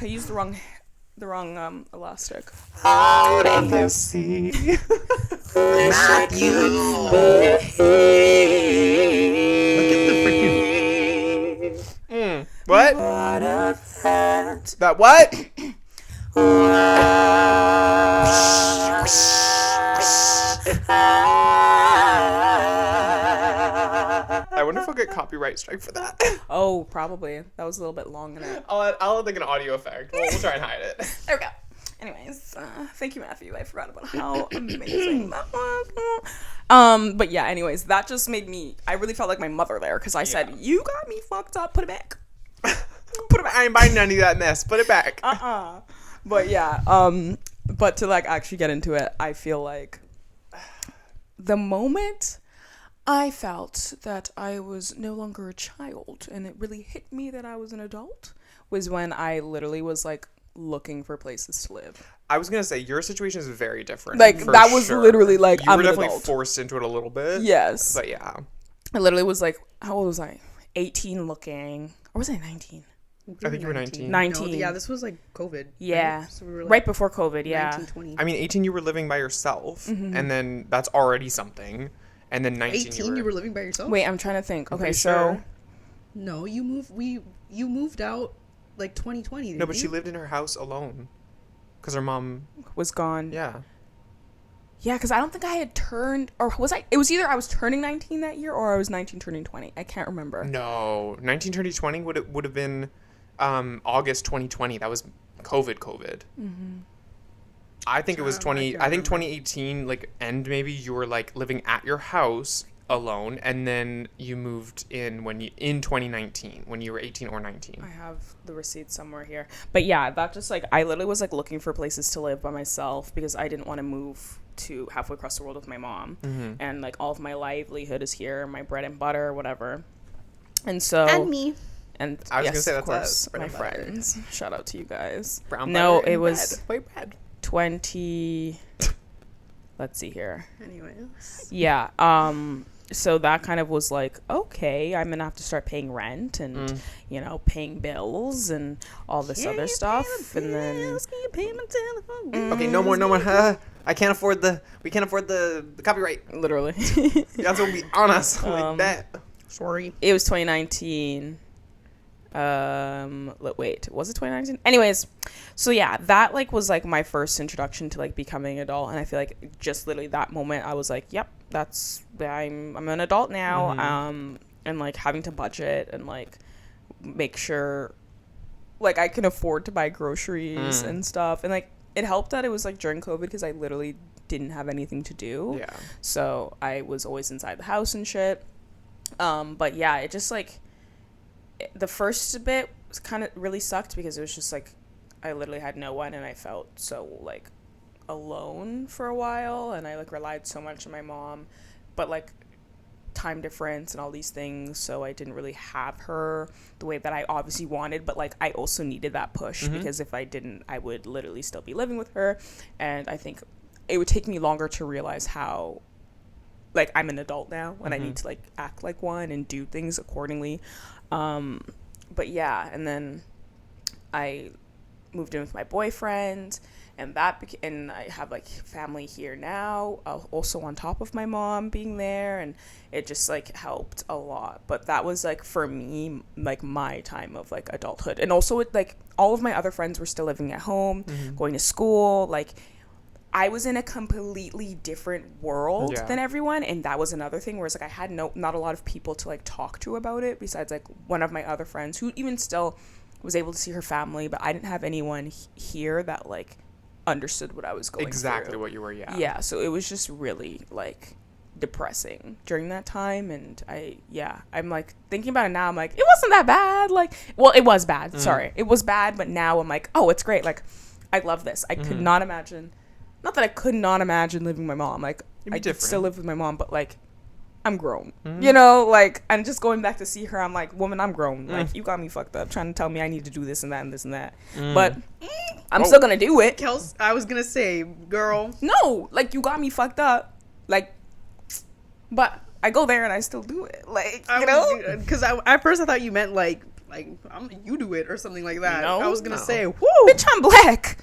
Speaker 1: I used the wrong elastic.
Speaker 2: Out in the sea.
Speaker 3: Not you.
Speaker 2: Look at the freaking. What? That what? I wonder if I'll get copyright strike for that.
Speaker 1: Oh, probably. That was a little bit long in it.
Speaker 2: I'll add like an audio effect. We'll try and hide it.
Speaker 1: There we go. Anyways, thank you, Matthew. I forgot about how amazing that was. But yeah, anyways, that just made me, I really felt like my mother there because I said, you got me fucked up. Put it back.
Speaker 2: Put it back. I ain't buying any of that mess. Put it back.
Speaker 1: But yeah, but to like actually get into it, I feel like the moment I felt that I was no longer a child and it really hit me that I was an adult was when I literally was like looking for places to live.
Speaker 2: I was gonna say your situation is very different.
Speaker 1: Like
Speaker 2: for
Speaker 1: that was
Speaker 2: sure.
Speaker 1: literally like
Speaker 2: You
Speaker 1: I'm
Speaker 2: were
Speaker 1: an
Speaker 2: definitely
Speaker 1: adult.
Speaker 2: forced into it a little bit.
Speaker 1: Yes.
Speaker 2: But yeah.
Speaker 1: I literally was like, how old was I? 18 looking. Or was I 19?
Speaker 2: I think you were 19.
Speaker 1: 19.
Speaker 3: No, yeah, this was like COVID.
Speaker 1: Yeah.
Speaker 3: Right? So we were like
Speaker 1: Right before COVID, yeah.
Speaker 3: 19, 20.
Speaker 2: I mean, 18 you were living by yourself,
Speaker 1: Mm-hmm.
Speaker 2: and then that's already something. And then 19
Speaker 3: 18, you were living by yourself?
Speaker 1: Wait, I'm trying to think. Okay,
Speaker 2: pretty
Speaker 1: so
Speaker 2: sure.
Speaker 3: No, you moved out like 2020.
Speaker 2: No, but
Speaker 3: didn't
Speaker 2: she
Speaker 3: you?
Speaker 2: lived in her house alone. Because her mom,
Speaker 1: was gone.
Speaker 2: yeah.
Speaker 1: Yeah, because I don't think I had turned, or was I? It was either I was turning 19 that year, or I was 19 turning 20. I can't remember.
Speaker 2: No, 19 turning 20 would have been August 2020. That was COVID.
Speaker 1: Mm-hmm.
Speaker 2: I think it was
Speaker 3: I
Speaker 2: 20.
Speaker 3: can't
Speaker 2: I think
Speaker 3: remember.
Speaker 2: 2018, like, end maybe you were like living at your house alone, and then you moved in in 2019 when you were 18 or 19.
Speaker 1: I have the receipt somewhere here. But yeah, that just like, I literally was like looking for places to live by myself because I didn't want to move to halfway across the world with my mom.
Speaker 2: Mm-hmm.
Speaker 1: And like all of my livelihood is here, my bread and butter, whatever. And so.
Speaker 3: And me.
Speaker 1: And
Speaker 2: I was
Speaker 1: yes,
Speaker 2: gonna say
Speaker 1: of
Speaker 2: that's
Speaker 1: course,
Speaker 2: us, bread
Speaker 1: my
Speaker 2: and butter.
Speaker 1: friends. Shout out to you guys.
Speaker 2: Brown
Speaker 1: No,
Speaker 2: butter
Speaker 1: it
Speaker 2: and
Speaker 1: was
Speaker 2: bread. White bread.
Speaker 1: 20. Let's see here.
Speaker 3: Anyways.
Speaker 1: Yeah. So that kind of was like, okay, I'm gonna have to start paying rent and you know, paying bills and all this other stuff, and then
Speaker 2: Okay, no more. We can't afford the copyright.
Speaker 1: literally,
Speaker 2: That's what be on us like that.
Speaker 3: Sorry.
Speaker 1: it was 2019. Wait, was it 2019? Anyways, so yeah, that like was like my first introduction to like becoming an adult, and I feel like just literally that moment I was like, yep, I'm an adult now. And like having to budget and like make sure like I can afford to buy groceries and stuff, and like it helped that it was like during COVID because I literally didn't have anything to do.
Speaker 2: Yeah.
Speaker 1: So I was always inside the house and shit. But yeah, it just like the first bit kind of really sucked because it was just like I literally had no one and I felt so like alone for a while, and I like relied so much on my mom, but like time difference and all these things, so I didn't really have her the way that I obviously wanted, but like I also needed that push because if I didn't, I would literally still be living with her, and I think it would take me longer to realize how like I'm an adult now and I need to like act like one and do things accordingly. But yeah, and then I moved in with my boyfriend, and and I have like family here now, also on top of my mom being there, and it just like helped a lot. But that was like for me like my time of like adulthood, and also it, like all of my other friends were still living at home, going to school. Like I was in a completely different world than everyone, and that was another thing where it's like I had not a lot of people to like talk to about it besides like one of my other friends who even still was able to see her family, but I didn't have anyone here that like understood what I was going
Speaker 2: Exactly
Speaker 1: through.
Speaker 2: what you were, yeah.
Speaker 1: Yeah, so it was just really like depressing during that time, and I'm like thinking about it now, I'm like, it wasn't that bad. Like, well, it was bad. Sorry. It was bad, but now I'm like, oh, it's great. Like, I love this. I could not imagine not that I could not imagine living with my mom. Like,
Speaker 2: It'd be
Speaker 1: I could
Speaker 2: different.
Speaker 1: still live with my mom, but like, I'm grown.
Speaker 2: Mhm.
Speaker 1: You know, like, and just going back to see her, I'm like, woman, I'm grown. Like,
Speaker 2: Mm.
Speaker 1: you got me fucked up trying to tell me I need to do this and that and this and that.
Speaker 2: Mm.
Speaker 1: But I'm
Speaker 2: Oh.
Speaker 1: still gonna do it.
Speaker 3: Kels, I was gonna say, girl.
Speaker 1: No, like, you got me fucked up. Like, but I go there and I still do it. Like, you know?
Speaker 3: Because at first I thought you meant like you do it or something like that.
Speaker 1: No.
Speaker 3: I was gonna
Speaker 2: No.
Speaker 3: say, whoo,
Speaker 1: Bitch, I'm black.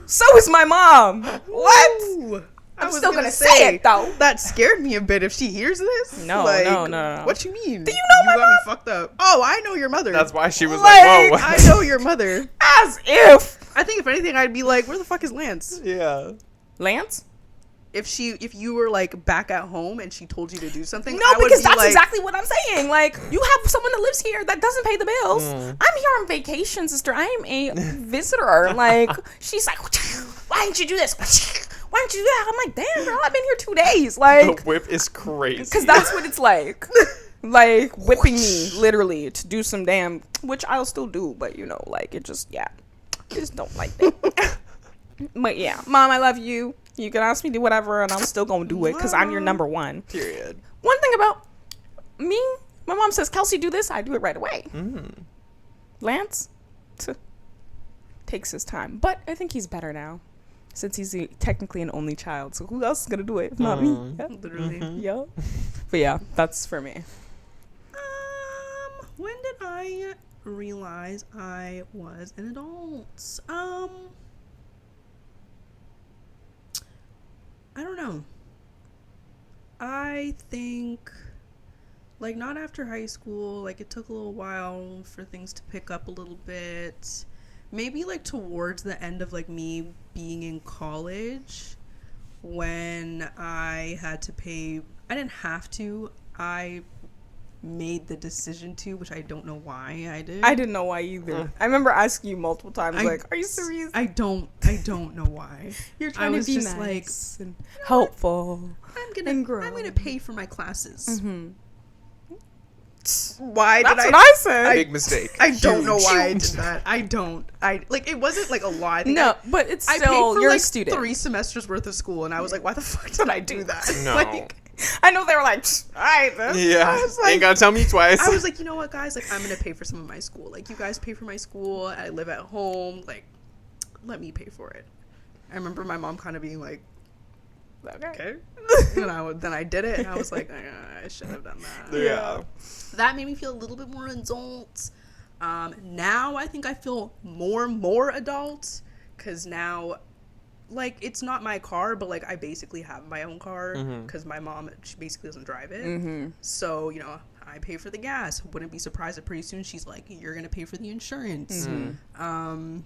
Speaker 1: So is my mom. What?
Speaker 3: Woo. I
Speaker 1: I'm
Speaker 3: was
Speaker 1: still gonna say it, though.
Speaker 3: That scared me a bit. If she hears this,
Speaker 1: No,
Speaker 3: like,
Speaker 1: no.
Speaker 3: What you mean?
Speaker 1: Do you know my
Speaker 3: got me
Speaker 1: mom?
Speaker 3: fucked up? Oh, I know your mother.
Speaker 2: That's why she was
Speaker 1: Like,
Speaker 2: like, whoa.
Speaker 3: I know your mother.
Speaker 1: As if.
Speaker 3: I think if anything, I'd be like, where the fuck is Lance?
Speaker 2: Yeah.
Speaker 1: Lance?
Speaker 3: If you were like back at home and she told you to do something,
Speaker 1: No,
Speaker 3: I would
Speaker 1: because
Speaker 3: be
Speaker 1: that's
Speaker 3: like,
Speaker 1: exactly what I'm saying. Like, you have someone that lives here that doesn't pay the bills.
Speaker 2: Mm.
Speaker 1: I'm here on vacation, sister. I am a visitor. Like, she's like, why didn't you do this? Why didn't you do that? I'm like, damn, girl, I've been here 2 days.
Speaker 2: The
Speaker 1: Like,
Speaker 2: whip is crazy.
Speaker 1: because that's what it's like. Like, whipping me, literally, to do some damn, which I'll still do, but, you know, like, it just, yeah. I just don't like that. But, yeah. Mom, I love you. You can ask me to do whatever, and I'm still going to do it, because I'm your number one.
Speaker 2: Period.
Speaker 1: One thing about me, my mom says, Kelsey, do this. I do it right away.
Speaker 2: Mm.
Speaker 1: Lance takes his time. But I think he's better now, since he's technically an only child. So who else is going to do it if not me?
Speaker 2: Mm.
Speaker 1: Yeah.
Speaker 3: literally.
Speaker 2: Mhm.
Speaker 1: Yeah. But yeah, that's for me.
Speaker 3: When did I realize I was an adult? I don't know. I think, like, not after high school. Like, it took a little while for things to pick up a little bit. Maybe, like, towards the end of, like, me being in college, when I had to pay. I didn't have to. I made the decision to, which I don't know why I did.
Speaker 1: I didn't know why either. I remember asking you multiple times,
Speaker 3: I-
Speaker 1: like, are you serious?
Speaker 3: I don't know why.
Speaker 1: You're
Speaker 3: I
Speaker 1: trying to
Speaker 3: was
Speaker 1: be
Speaker 3: just
Speaker 1: nice and helpful. And grown.
Speaker 3: I'm gonna pay for my classes.
Speaker 1: Mm-hmm.
Speaker 3: Why
Speaker 1: That's
Speaker 3: did
Speaker 1: what I said.
Speaker 2: Big mistake.
Speaker 3: I don't know
Speaker 2: Huge.
Speaker 3: why I did that. I don't. I like it wasn't like a lot. I think
Speaker 1: No, but it's
Speaker 3: I paid
Speaker 1: still,
Speaker 3: for
Speaker 1: you're
Speaker 3: like
Speaker 1: a student.
Speaker 3: 3 semesters worth of school, and I was like, why the fuck did I do that?
Speaker 2: No.
Speaker 3: Like,
Speaker 1: I know they were like, all right, then.
Speaker 2: Yeah.
Speaker 3: I was like-
Speaker 2: Ain't gotta tell me twice.
Speaker 3: I was like, you know what, guys? Like, I'm gonna pay for some of my school. Like, you guys pay for my school. I live at home. Like, let me pay for it. I remember my mom kind of being like, okay. And then I did it, and I was like, I should have done that.
Speaker 2: yeah.
Speaker 3: That made me feel a little bit more adult. Now I think I feel more adult, because now, like, it's not my car, but like I basically have my own car
Speaker 2: Mhm.
Speaker 3: because my mom, she basically doesn't drive it.
Speaker 1: Mm-hmm.
Speaker 3: So, you know, I pay for the gas. Wouldn't be surprised if pretty soon she's like, you're gonna pay for the insurance.
Speaker 1: Mm-hmm.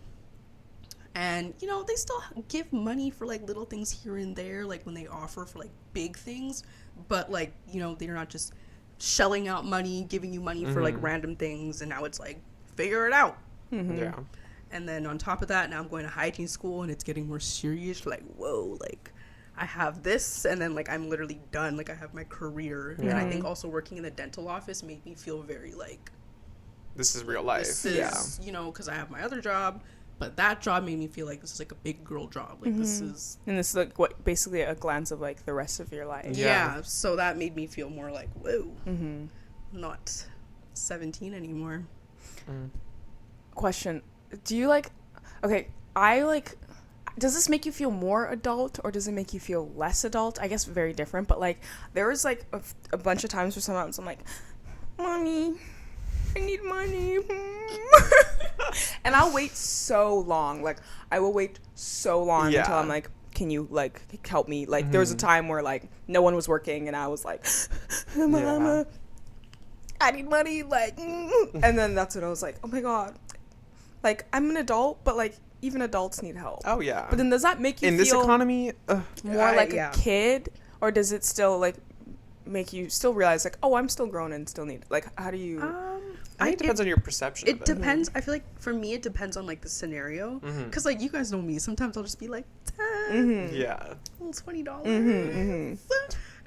Speaker 3: And you know, they still give money for like little things here and there, like when they offer for like big things, but like, you know, they're not just shelling out money, giving you money for like random things, and now it's like, figure it out.
Speaker 1: Mm-hmm.
Speaker 2: Yeah.
Speaker 3: And then on top of that, now I'm going to hygiene school, and it's getting more serious. Like, whoa, like I have this, and then like I'm literally done. Like I have my career, and I think also working in the dental office made me feel very like,
Speaker 2: This is real life.
Speaker 3: this is,
Speaker 2: Yeah.
Speaker 3: you know, because I have my other job, but that job made me feel like this is like a big girl job. Like this is,
Speaker 1: And this is like what basically a glance of like the rest of your life.
Speaker 3: yeah. So that made me feel more like, whoa,
Speaker 1: Mm-hmm.
Speaker 3: not 17 anymore.
Speaker 1: Question: do you like? Okay, I like. Does this make you feel more adult or does it make you feel less adult? I guess very different. But like, there was like a bunch of times where sometimes I'm like, "Mommy, I need money," and I'll wait so long. Like, I will wait so long
Speaker 2: Yeah.
Speaker 1: until I'm like, "Can you like help me?" Like, there was a time where like no one was working and I was like, "Mama, I need money," like, and then that's when I was like, oh my god, like I'm an adult, but like even adults need help.
Speaker 2: Oh yeah.
Speaker 1: But then does that make you
Speaker 2: in
Speaker 1: feel
Speaker 2: this economy,
Speaker 1: more like
Speaker 3: yeah.
Speaker 1: a kid, or does it still like make you still realize like, oh, I'm still grown and still need, like, how do you?
Speaker 2: I think it depends on your perception.
Speaker 3: It
Speaker 2: of it.
Speaker 3: depends. I feel like for me, it depends on like the scenario.
Speaker 2: Mhm.
Speaker 3: Cause like you guys know me. Sometimes I'll just be like,
Speaker 2: Yeah.
Speaker 3: little $20.
Speaker 1: Mm-hmm.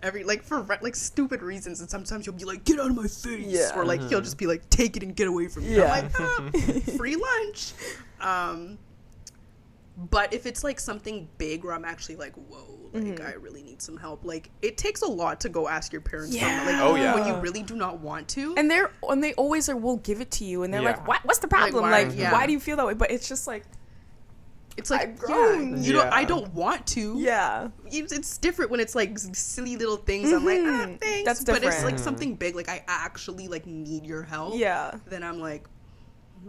Speaker 3: Every like for like stupid reasons, and sometimes you'll be like, get out of my face,
Speaker 1: Yeah.
Speaker 3: or like he'll just be like, take it and get away from me.
Speaker 1: Yeah.
Speaker 3: I'm like, free lunch. But if it's like something big where I'm actually like, whoa, like I really need some help, like it takes a lot to go ask your parents for
Speaker 1: Yeah.
Speaker 3: like
Speaker 2: Oh, yeah.
Speaker 3: when you really do not want to.
Speaker 1: And they always are will give it to you, and they're
Speaker 2: Yeah.
Speaker 1: like, what's the problem?
Speaker 3: why-
Speaker 1: Like,
Speaker 3: yeah.
Speaker 1: why do you feel that way? But it's just like,
Speaker 3: It's like,
Speaker 1: I've grown.
Speaker 3: you don't.
Speaker 2: Yeah.
Speaker 3: I don't want to.
Speaker 1: yeah,
Speaker 3: It's different when it's like silly little things. I'm like, thanks.
Speaker 1: That's
Speaker 3: But it's
Speaker 1: different.
Speaker 3: like something big, like I actually like need your help.
Speaker 1: yeah.
Speaker 3: Then I'm like,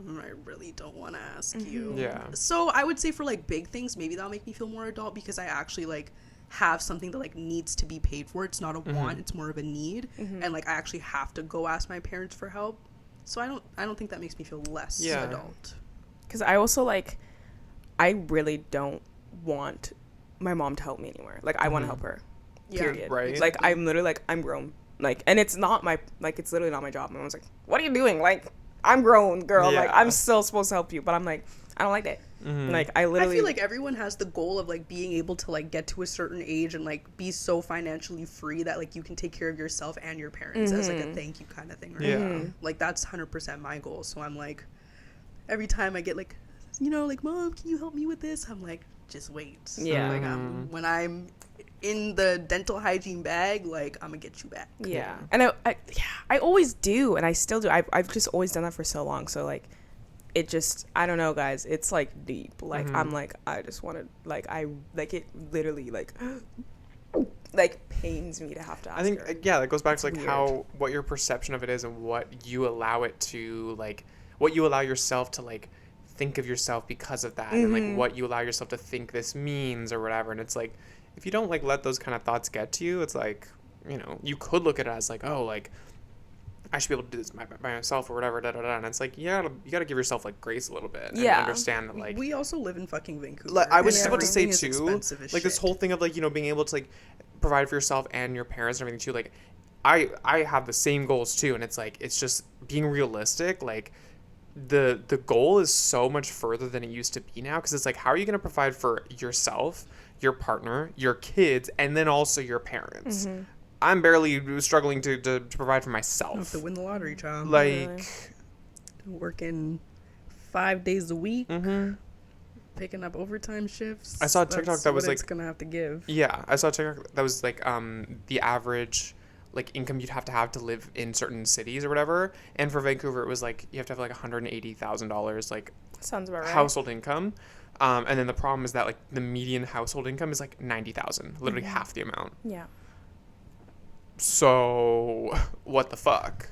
Speaker 3: I really don't want to ask you.
Speaker 2: Yeah.
Speaker 3: So I would say for like big things, maybe that'll make me feel more adult because I actually like have something that like needs to be paid for. It's not a want, it's more of a need, and like I actually have to go ask my parents for help. So I don't think that makes me feel less
Speaker 2: Yeah.
Speaker 3: adult.
Speaker 1: Because I also like, I really don't want my mom to help me anymore. Like, I want to help her.
Speaker 3: Yeah.
Speaker 1: Period.
Speaker 2: Right.
Speaker 1: Like, I'm literally like, I'm grown. Like, and it's not my, like, it's literally not my job. My mom's like, what are you doing? Like, I'm grown, girl. Like,
Speaker 2: Yeah.
Speaker 1: I'm still supposed to help you. But I'm like, I don't like that. Like, I
Speaker 3: I
Speaker 1: literally.
Speaker 3: feel like everyone has the goal of like being able to like get to a certain age and like be so financially free that like you can take care of yourself and your parents as like a thank you kind of thing, right?
Speaker 2: Yeah.
Speaker 3: Like that's 100% my goal. So I'm like, every time I get like, you know, like, Mom, can you help me with this? I'm like, just wait.
Speaker 1: Yeah.
Speaker 3: Like when I'm in the dental hygiene bag, like I'm gonna get you back.
Speaker 1: Yeah. And I always do. And I still do. I've just always done that for so long. So, like, it just, I don't know, guys. It's like deep. Like, I'm like, I just want to, like, it literally, like pains me to have to ask
Speaker 2: I think
Speaker 1: her.
Speaker 2: yeah, that goes back to like
Speaker 1: weird.
Speaker 2: how what your perception of it is and what you allow it to like, what you allow yourself to like think of yourself because of that, and like what you allow yourself to think this means or whatever. And it's like, if you don't like let those kind of thoughts get to you, it's like, you know, you could look at it as like, oh, like I should be able to do this by myself or whatever, da da da. And it's like, you gotta give yourself like grace a little bit and
Speaker 1: Yeah.
Speaker 2: understand that like
Speaker 3: we also live in fucking Vancouver.
Speaker 2: like, I was
Speaker 3: and
Speaker 2: just about to say
Speaker 3: everything is
Speaker 2: too,
Speaker 3: expensive as
Speaker 2: like this
Speaker 3: shit.
Speaker 2: whole thing of like, you know, being able to like provide for yourself and your parents and everything too. Like, I have the same goals too, and it's like, it's just being realistic. Like, the goal is so much further than it used to be now, because it's like, how are you gonna provide for yourself, your partner, your kids, and then also your parents? I'm barely struggling to provide for
Speaker 3: You have
Speaker 2: myself.
Speaker 3: to win the lottery, child.
Speaker 2: Like,
Speaker 3: Working 5 days a week, picking up overtime shifts.
Speaker 2: I saw a TikTok
Speaker 3: That's
Speaker 2: that was
Speaker 3: what
Speaker 2: like-
Speaker 3: it's gonna have to give.
Speaker 2: yeah, I saw a TikTok that was like the average like income you'd have to live in certain cities or whatever. And for Vancouver, it was like you have to have like $180,000 like
Speaker 1: Sounds about right.
Speaker 2: household income. And then the problem is that like the median household income is like 90,000, literally half the amount.
Speaker 1: Yeah.
Speaker 2: So what the fuck?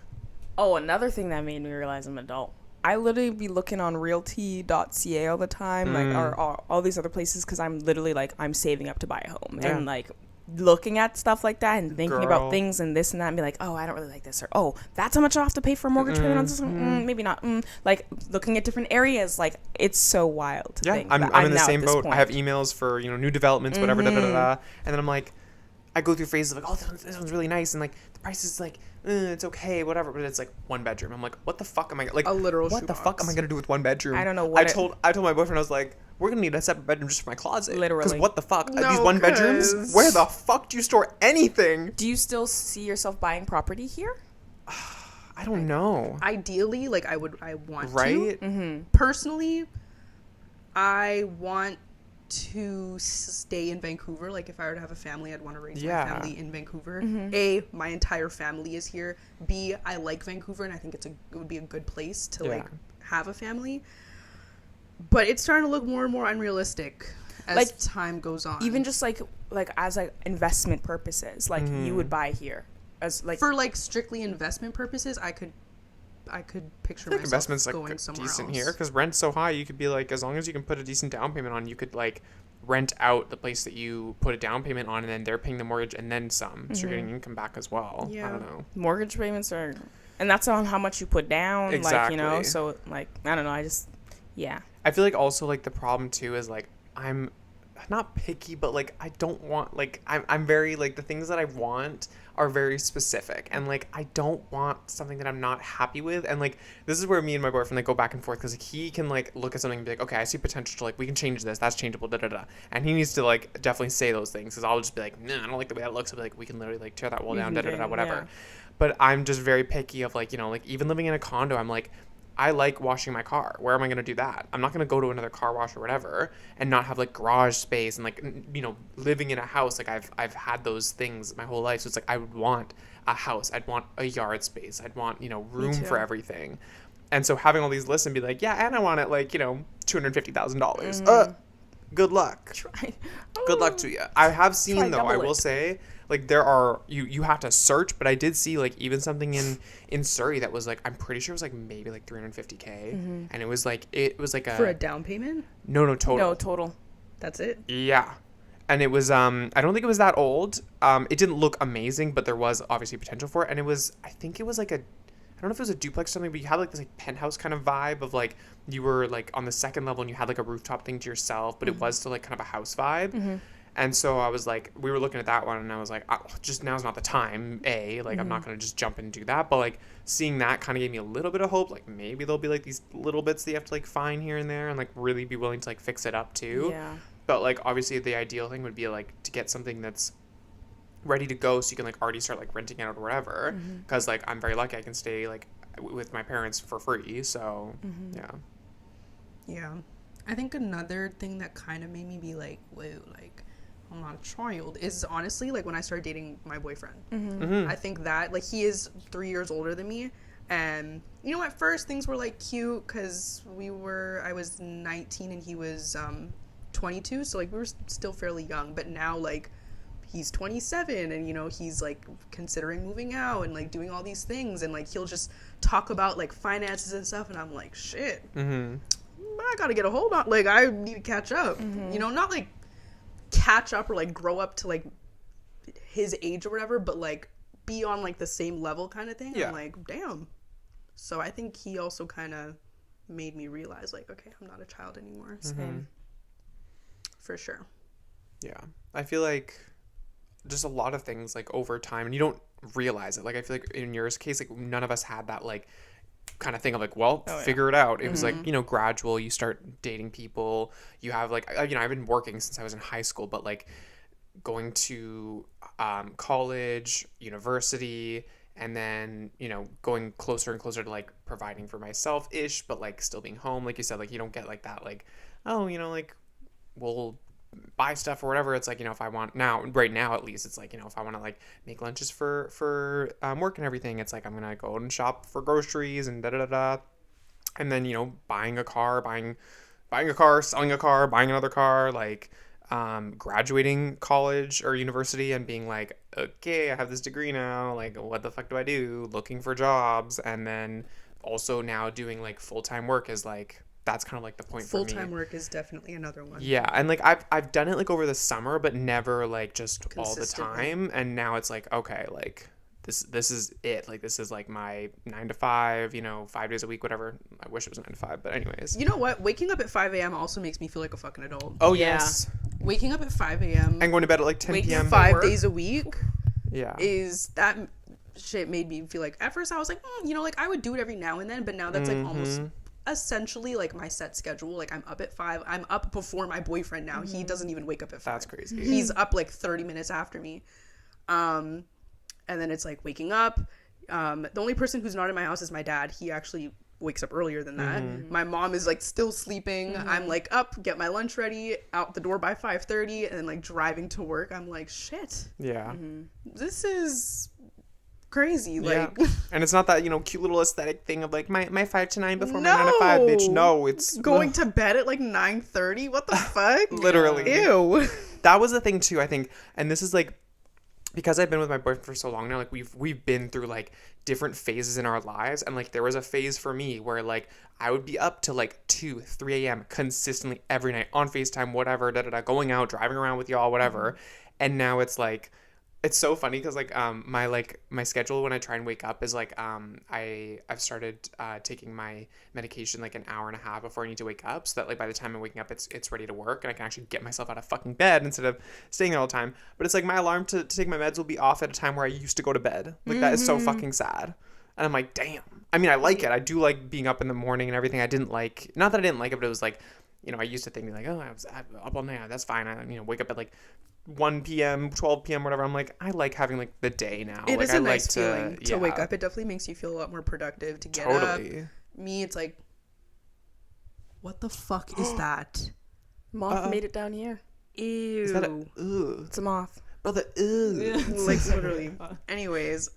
Speaker 1: Oh, another thing that made me realize I'm an adult. I literally be looking on realty.ca all the time, like, or all these other places, because I'm literally like, I'm saving up to buy a home.
Speaker 2: Yeah.
Speaker 1: And like, looking at stuff like that and thinking
Speaker 2: Girl.
Speaker 1: about things and this and that and be like, oh, I don't really like this, or oh, that's how much I have to pay for a mortgage payment on this one. Maybe not. Like, looking at different areas, like, it's so wild to
Speaker 2: Yeah,
Speaker 1: think
Speaker 2: I'm
Speaker 1: that
Speaker 2: in the
Speaker 1: now at
Speaker 2: same
Speaker 1: this
Speaker 2: boat. I have
Speaker 1: point.
Speaker 2: emails for, you know, new developments, whatever, da da da da. And then I'm like, I go through phases of like, oh, this one's really nice, and like the price is like, it's okay, whatever, but it's like one bedroom. I'm like, what the fuck am I like?
Speaker 3: A literal
Speaker 2: what the fuck
Speaker 3: shoebox.
Speaker 2: am I gonna do with one bedroom?
Speaker 1: I don't know
Speaker 2: I
Speaker 1: what
Speaker 2: told my boyfriend, I was like, we're gonna need a separate bedroom just for my closet. Because
Speaker 1: Literally.
Speaker 2: what the fuck?
Speaker 3: No,
Speaker 2: These one bedrooms?
Speaker 3: 'cause-
Speaker 2: Where the fuck do you store anything?
Speaker 1: Do you still see yourself buying property here?
Speaker 2: I don't know.
Speaker 3: Ideally, like I want
Speaker 2: Right?
Speaker 3: to. Personally, I want to stay in Vancouver. Like if I were to have a family, I'd want to raise
Speaker 2: Yeah.
Speaker 3: my family in Vancouver. A, my entire family is here. B, I like Vancouver and I think it would be a good place to like
Speaker 2: Yeah.
Speaker 3: have a family. But it's starting to look more and more unrealistic as
Speaker 1: Like,
Speaker 3: time goes on.
Speaker 1: Even just like as like investment purposes, like you would buy here as like
Speaker 3: for like strictly investment purposes, I could picture
Speaker 2: I think
Speaker 3: myself
Speaker 2: investment's like
Speaker 3: going somewhere
Speaker 2: decent
Speaker 3: else.
Speaker 2: here because rent's so high. You could be like, as long as you can put a decent down payment on, you could like rent out the place that you put a down payment on, and then they're paying the mortgage and then some, so you're getting income back as well.
Speaker 3: Yeah.
Speaker 2: I don't know.
Speaker 1: mortgage payments are, and that's on how much you put down, like, you know.
Speaker 2: Exactly.
Speaker 1: So like, I don't know, I just, yeah.
Speaker 2: I feel like also like the problem too is like I'm not picky, but like I don't want like I'm very like the things that I want are very specific, and like I don't want something that I'm not happy with. And like this is where me and my boyfriend like go back and forth, because like, he can like look at something and be like, okay, I see potential to like we can change this, that's changeable, da da da, and he needs to like definitely say those things, because I'll just be like, nah, I don't like the way that looks. I'll be like, we can literally like tear that wall down, da da da, whatever.
Speaker 1: Yeah.
Speaker 2: But I'm just very picky of like, you know, like even living in a condo, I'm like, I like washing my car. Where am I going to do that? I'm not going to go to another car wash or whatever and not have like garage space and like, you know, living in a house. Like I've had those things my whole life. So it's like I would want a house. I'd want a yard space. I'd want, you know, room for everything. And so having all these lists and be like, yeah, and I want it like, you know, $250,000. Good luck. Good luck to you. I have seen though, I will say, like there are you have to search, but I did see like even something in Surrey that was like, I'm pretty sure it was like maybe like 350K, and it was like
Speaker 3: For a down payment?
Speaker 2: no total.
Speaker 1: No, total.
Speaker 3: That's it?
Speaker 2: Yeah. And it was I don't think it was that old. It didn't look amazing, but there was obviously potential for it, and it was, I think it was like I don't know if it was a duplex or something, but you had like this like penthouse kind of vibe of like you were like on the second level and you had like a rooftop thing to yourself, but it was still like kind of a house vibe. And so I was like, we were looking at that one and I was like, oh, just now's not the time, like I'm not going to just jump and do that. But like seeing that kind of gave me a little bit of hope. Like maybe there'll be like these little bits that you have to like find here and there and like really be willing to like fix it up too.
Speaker 1: Yeah.
Speaker 2: But like obviously the ideal thing would be like to get something that's ready to go so you can like already start like renting out or whatever. Because like I'm very lucky I can stay like with my parents for free. So
Speaker 3: Yeah. I think another thing that kind of made me be like, whoa, like I'm not a child is honestly like when I started dating my boyfriend. I think that like he is 3 years older than me, and you know at first things were like cute because I was 19 and he was 22, so like we were still fairly young, but now like he's 27 and you know he's like considering moving out and like doing all these things, and like he'll just talk about like finances and stuff, and I'm like shit, I gotta get a hold on, like I need to catch up, you know, not like catch up or like grow up to like his age or whatever, but like be on like the same level kind of thing. I'm like, damn. So I think he also kind of made me realize like, okay, I'm not a child anymore. Same. For sure.
Speaker 2: Yeah. I feel like just a lot of things like over time and you don't realize it. Like I feel like in yours case, like none of us had that like kind of thing of like, well, figure it out. It was like, you know, gradual. You start dating people. You have like, you know, I've been working since I was in high school, but like going to college, university, and then, you know, going closer and closer to like providing for myself ish, but like still being home. Like you said, like you don't get like that, like, oh, you know, like we'll buy stuff or whatever. It's like, you know, if I want right now at least, it's like, you know, if I want to like make lunches for work and everything, it's like I'm gonna go and shop for groceries and and then, you know, buying a car, selling a car, buying another car, like graduating college or university and being like, okay, I have this degree now, like what the fuck do I do, looking for jobs, and then also now doing like full-time work is like, that's kind of like the point for me.
Speaker 3: Full-time work is definitely another one.
Speaker 2: Yeah, and like I've done it like over the summer, but never like just all the time. And now it's like, okay, like this is it. Like this is like my 9 to 5, you know, 5 days a week, whatever. I wish it was 9 to 5, but anyways.
Speaker 3: You know what? Waking up at 5 a.m. also makes me feel like a fucking adult.
Speaker 2: Oh yes.
Speaker 3: Waking up at 5 a.m.
Speaker 2: and going to bed at like 10 p.m.
Speaker 3: 5 days a week.
Speaker 2: Yeah.
Speaker 3: Is that shit made me feel like at first I was like, you know, like I would do it every now and then, but now that's like almost essentially like my set schedule. Like I'm up at 5. I'm up before my boyfriend now. He doesn't even wake up at 5.
Speaker 2: That's crazy.
Speaker 3: He's up like 30 minutes after me. And then it's like waking up. The only person who's not in my house is my dad. He actually wakes up earlier than that. My mom is like still sleeping. I'm like up, get my lunch ready, out the door by 5:30, and then like driving to work. I'm like, shit.
Speaker 2: Yeah.
Speaker 3: This is crazy. Like,
Speaker 2: and it's not that, you know, cute little aesthetic thing of like my 5 to 9 before my 9 to 5, bitch. No, it's
Speaker 3: going to bed at like 9:30. What the fuck?
Speaker 2: Literally.
Speaker 3: Ew.
Speaker 2: That was the thing too, I think, and this is like, because I've been with my boyfriend for so long now, like we've been through like different phases in our lives, and like there was a phase for me where like I would be up to like 2, 3 a.m. consistently every night on FaceTime, whatever, going out, driving around with y'all, whatever. And now it's like, it's so funny because like my schedule when I try and wake up is like I've started taking my medication like an hour and a half before I need to wake up, so that like by the time I'm waking up it's ready to work and I can actually get myself out of fucking bed instead of staying there all the time. But it's like my alarm to take my meds will be off at a time where I used to go to bed. Like that is so fucking sad. And I'm like, damn. I mean, I like it. I do like being up in the morning and everything. Not that I didn't like it, but it was like, you know, I used to think like, oh, I was up all night. That's fine. I, you know, wake up at like 1 p.m., 12 p.m., whatever. I'm like, I like having like the day now.
Speaker 3: It
Speaker 2: like,
Speaker 3: is a
Speaker 2: I
Speaker 3: nice
Speaker 2: like
Speaker 3: feeling to wake up. It definitely makes you feel a lot more productive to get
Speaker 2: Totally.
Speaker 3: up Me, it's like, what the fuck is that?
Speaker 1: Moth made it down here.
Speaker 3: Ew.
Speaker 2: Is that ugh.
Speaker 1: It's a moth.
Speaker 2: Brother, ugh.
Speaker 3: Like, literally. Anyways,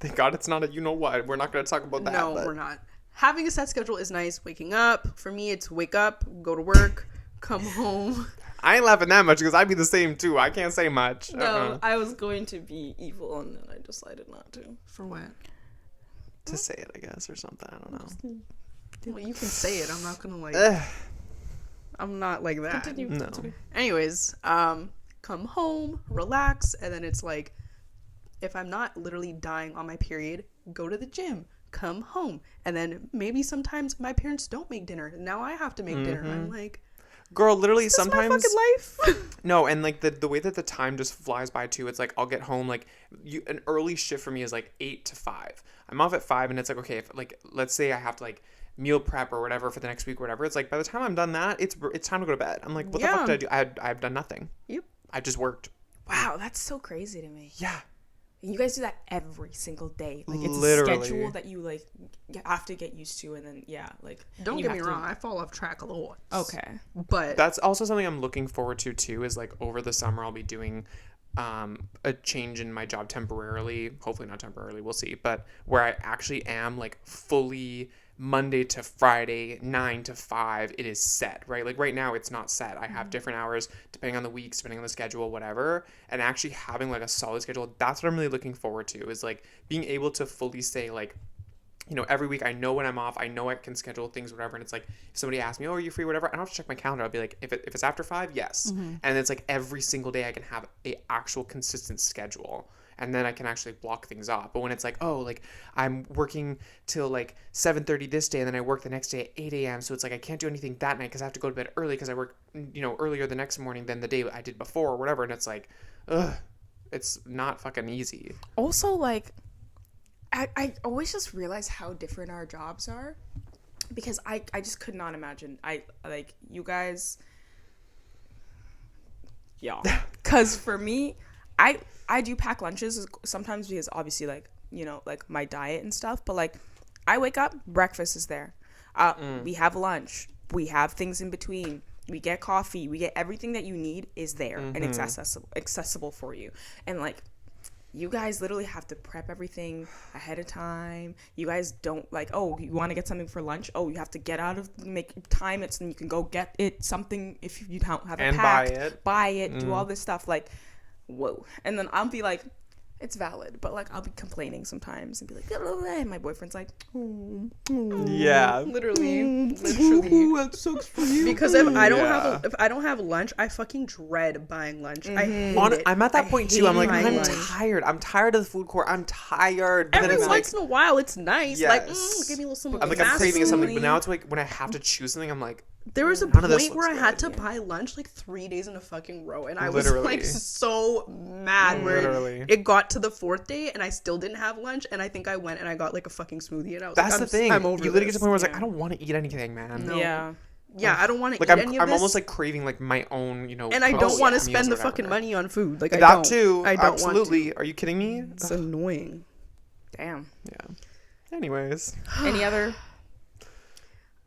Speaker 2: Thank God it's not a you know what. We're not going to talk about that.
Speaker 3: no,
Speaker 2: but
Speaker 3: we're not. Having a set schedule is nice. Waking up. For me, it's wake up, go to work, come home.
Speaker 2: I ain't laughing that much because I'd be the same too. I can't say much.
Speaker 1: No, I was going to be evil and then I decided not to.
Speaker 3: For what?
Speaker 2: To say it, I guess, or something. I don't know.
Speaker 3: Well, you can say it. I'm not gonna like.
Speaker 2: Ugh.
Speaker 3: I'm not like that.
Speaker 1: Continue.
Speaker 2: No.
Speaker 1: Continue.
Speaker 3: Anyways, come home, relax, and then it's like, if I'm not literally dying on my period, go to the gym, come home, and then maybe sometimes my parents don't make dinner. Now I have to make dinner. I'm like,
Speaker 2: Girl, literally
Speaker 3: this is my
Speaker 2: sometimes
Speaker 3: fucking life.
Speaker 2: no, and like the way that the time just flies by too. It's like I'll get home like an early shift for me is like 8 to 5. I'm off at 5 and it's like, okay, if like let's say I have to like meal prep or whatever for the next week or whatever, it's like by the time I'm done that, it's time to go to bed. I'm like, what the fuck did I do? I've done nothing.
Speaker 3: Yep.
Speaker 2: I just worked.
Speaker 1: Wow, that's so crazy to me.
Speaker 2: Yeah.
Speaker 1: You guys do that every single day. Like it's
Speaker 2: Literally.
Speaker 1: a schedule that you like have to get used to, and then like.
Speaker 3: Don't
Speaker 1: you
Speaker 3: get me
Speaker 1: have to-
Speaker 3: wrong, I fall off track a lot.
Speaker 1: Okay.
Speaker 3: But
Speaker 2: That's also something I'm looking forward to too, is like over the summer I'll be doing a change in my job temporarily, hopefully not temporarily, we'll see, but where I actually am like fully Monday to Friday 9 to 5 it is set, right? Like right now it's not set. I have different hours depending on the weeks, depending on the schedule, whatever, and actually having like a solid schedule, that's what I'm really looking forward to, is like being able to fully say like, you know, every week I know when I'm off, I know I can schedule things, whatever. And it's like, if somebody asks me, oh, are you free, whatever, I don't have to check my calendar. I'll be like, if it's after 5, yes. And it's like every single day I can have a actual consistent schedule. And then I can actually block things off. But when it's like, oh, like I'm working till like 7:30 this day and then I work the next day at 8 a.m. So it's like I can't do anything that night because I have to go to bed early because I work, you know, earlier the next morning than the day I did before or whatever. And it's like, ugh, it's not fucking easy.
Speaker 1: Also, like, I always just realize how different our jobs are, because I just could not imagine. I like you guys. Yeah. Because for me, I do pack lunches sometimes because obviously, like, you know, like my diet and stuff. But like, I wake up, breakfast is there. We have lunch. We have things in between. We get coffee. We get everything that you need is there and it's accessible for you. And like, you guys literally have to prep everything ahead of time. You guys don't like, oh, you want to get something for lunch? Oh, you have to get out of, make time it so you can go get it something if you don't have it
Speaker 2: And
Speaker 1: packed. Buy it, do all this stuff. Like, whoa. And then I'll be like, it's valid, but like I'll be complaining sometimes and be like, and my boyfriend's like,
Speaker 2: Yeah.
Speaker 3: literally,
Speaker 2: That sucks for you.
Speaker 3: because if I don't have lunch, I fucking dread buying lunch. I hate it.
Speaker 2: I'm at that
Speaker 3: I
Speaker 2: point too. I'm
Speaker 3: hate
Speaker 2: like,
Speaker 3: buying
Speaker 2: I'm
Speaker 3: lunch.
Speaker 2: tired. I'm tired of the food court. I'm tired. But then
Speaker 3: Every
Speaker 2: it's
Speaker 3: once
Speaker 2: like,
Speaker 3: in a while, it's nice. Like,
Speaker 2: Yes.
Speaker 3: give me a little some.
Speaker 2: I'm craving something, but
Speaker 1: Massively.
Speaker 2: now it's like when I have to choose something, I'm like,
Speaker 3: There was a
Speaker 2: none of this
Speaker 3: point where I
Speaker 2: looks
Speaker 3: had
Speaker 2: good.
Speaker 3: to buy lunch like 3 days in a fucking row, and I
Speaker 2: Literally.
Speaker 3: was like so mad. Where
Speaker 2: Literally.
Speaker 3: it got to the 4th day, and I still didn't have lunch, and I think I went and I got like a fucking smoothie, and I was
Speaker 2: that's
Speaker 3: like,
Speaker 2: the thing.
Speaker 3: I'm over
Speaker 2: You literally get to
Speaker 3: this.
Speaker 2: the point where it's like,
Speaker 1: Yeah.
Speaker 2: I don't want to eat anything, man.
Speaker 3: No.
Speaker 1: yeah.
Speaker 3: Yeah, I don't want to
Speaker 2: Like
Speaker 3: eat any of
Speaker 2: I'm
Speaker 3: this,
Speaker 2: almost like craving like my own, you know.
Speaker 3: and I
Speaker 2: cooked
Speaker 3: don't want to
Speaker 2: meals
Speaker 3: spend
Speaker 2: or
Speaker 3: the
Speaker 2: whatever.
Speaker 3: fucking money on food. Like I
Speaker 2: That
Speaker 3: don't.
Speaker 2: too.
Speaker 3: I don't
Speaker 2: Absolutely.
Speaker 3: want to.
Speaker 2: Are you kidding me?
Speaker 3: It's annoying.
Speaker 1: Damn.
Speaker 2: Yeah. Anyways,
Speaker 1: Any other?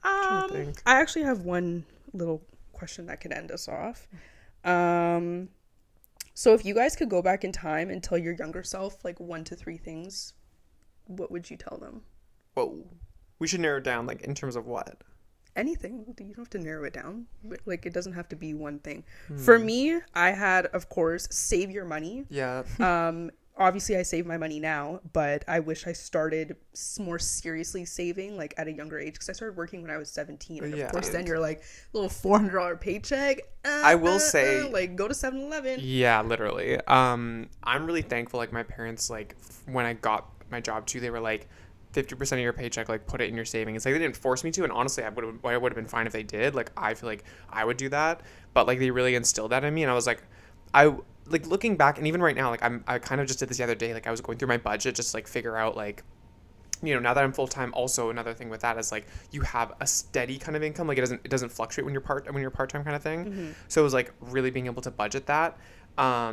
Speaker 2: trying to think.
Speaker 3: I actually have one little question that could end us off. So if you guys could go back in time and tell your younger self like 1 to 3 things, what would you tell them?
Speaker 2: Whoa. We should narrow it down, like in terms of what?
Speaker 3: Anything. You don't have to narrow it down. Like it doesn't have to be one thing. For me, I had, of course, save your money.
Speaker 2: Yeah.
Speaker 3: Obviously I save my money now, but I wish I started more seriously saving like at a younger age, because I started working when I was 17, and
Speaker 2: Yeah.
Speaker 3: of course then you're like little $400 paycheck.
Speaker 2: I will say-
Speaker 3: like go to 7-Eleven.
Speaker 2: Yeah, literally. I'm really thankful. Like my parents, like when I got my job too, they were like, 50% of your paycheck, like put it in your savings. Like they didn't force me to, and honestly, I would have been fine if they did. Like I feel like I would do that, but like they really instilled that in me, and I was like, like looking back, and even right now, like I kind of just did this the other day. Like I was going through my budget just to, like figure out like, you know, now that I'm full time, also another thing with that is like you have a steady kind of income. Like it doesn't fluctuate when you're part time kind of thing. So it was like really being able to budget that. Oh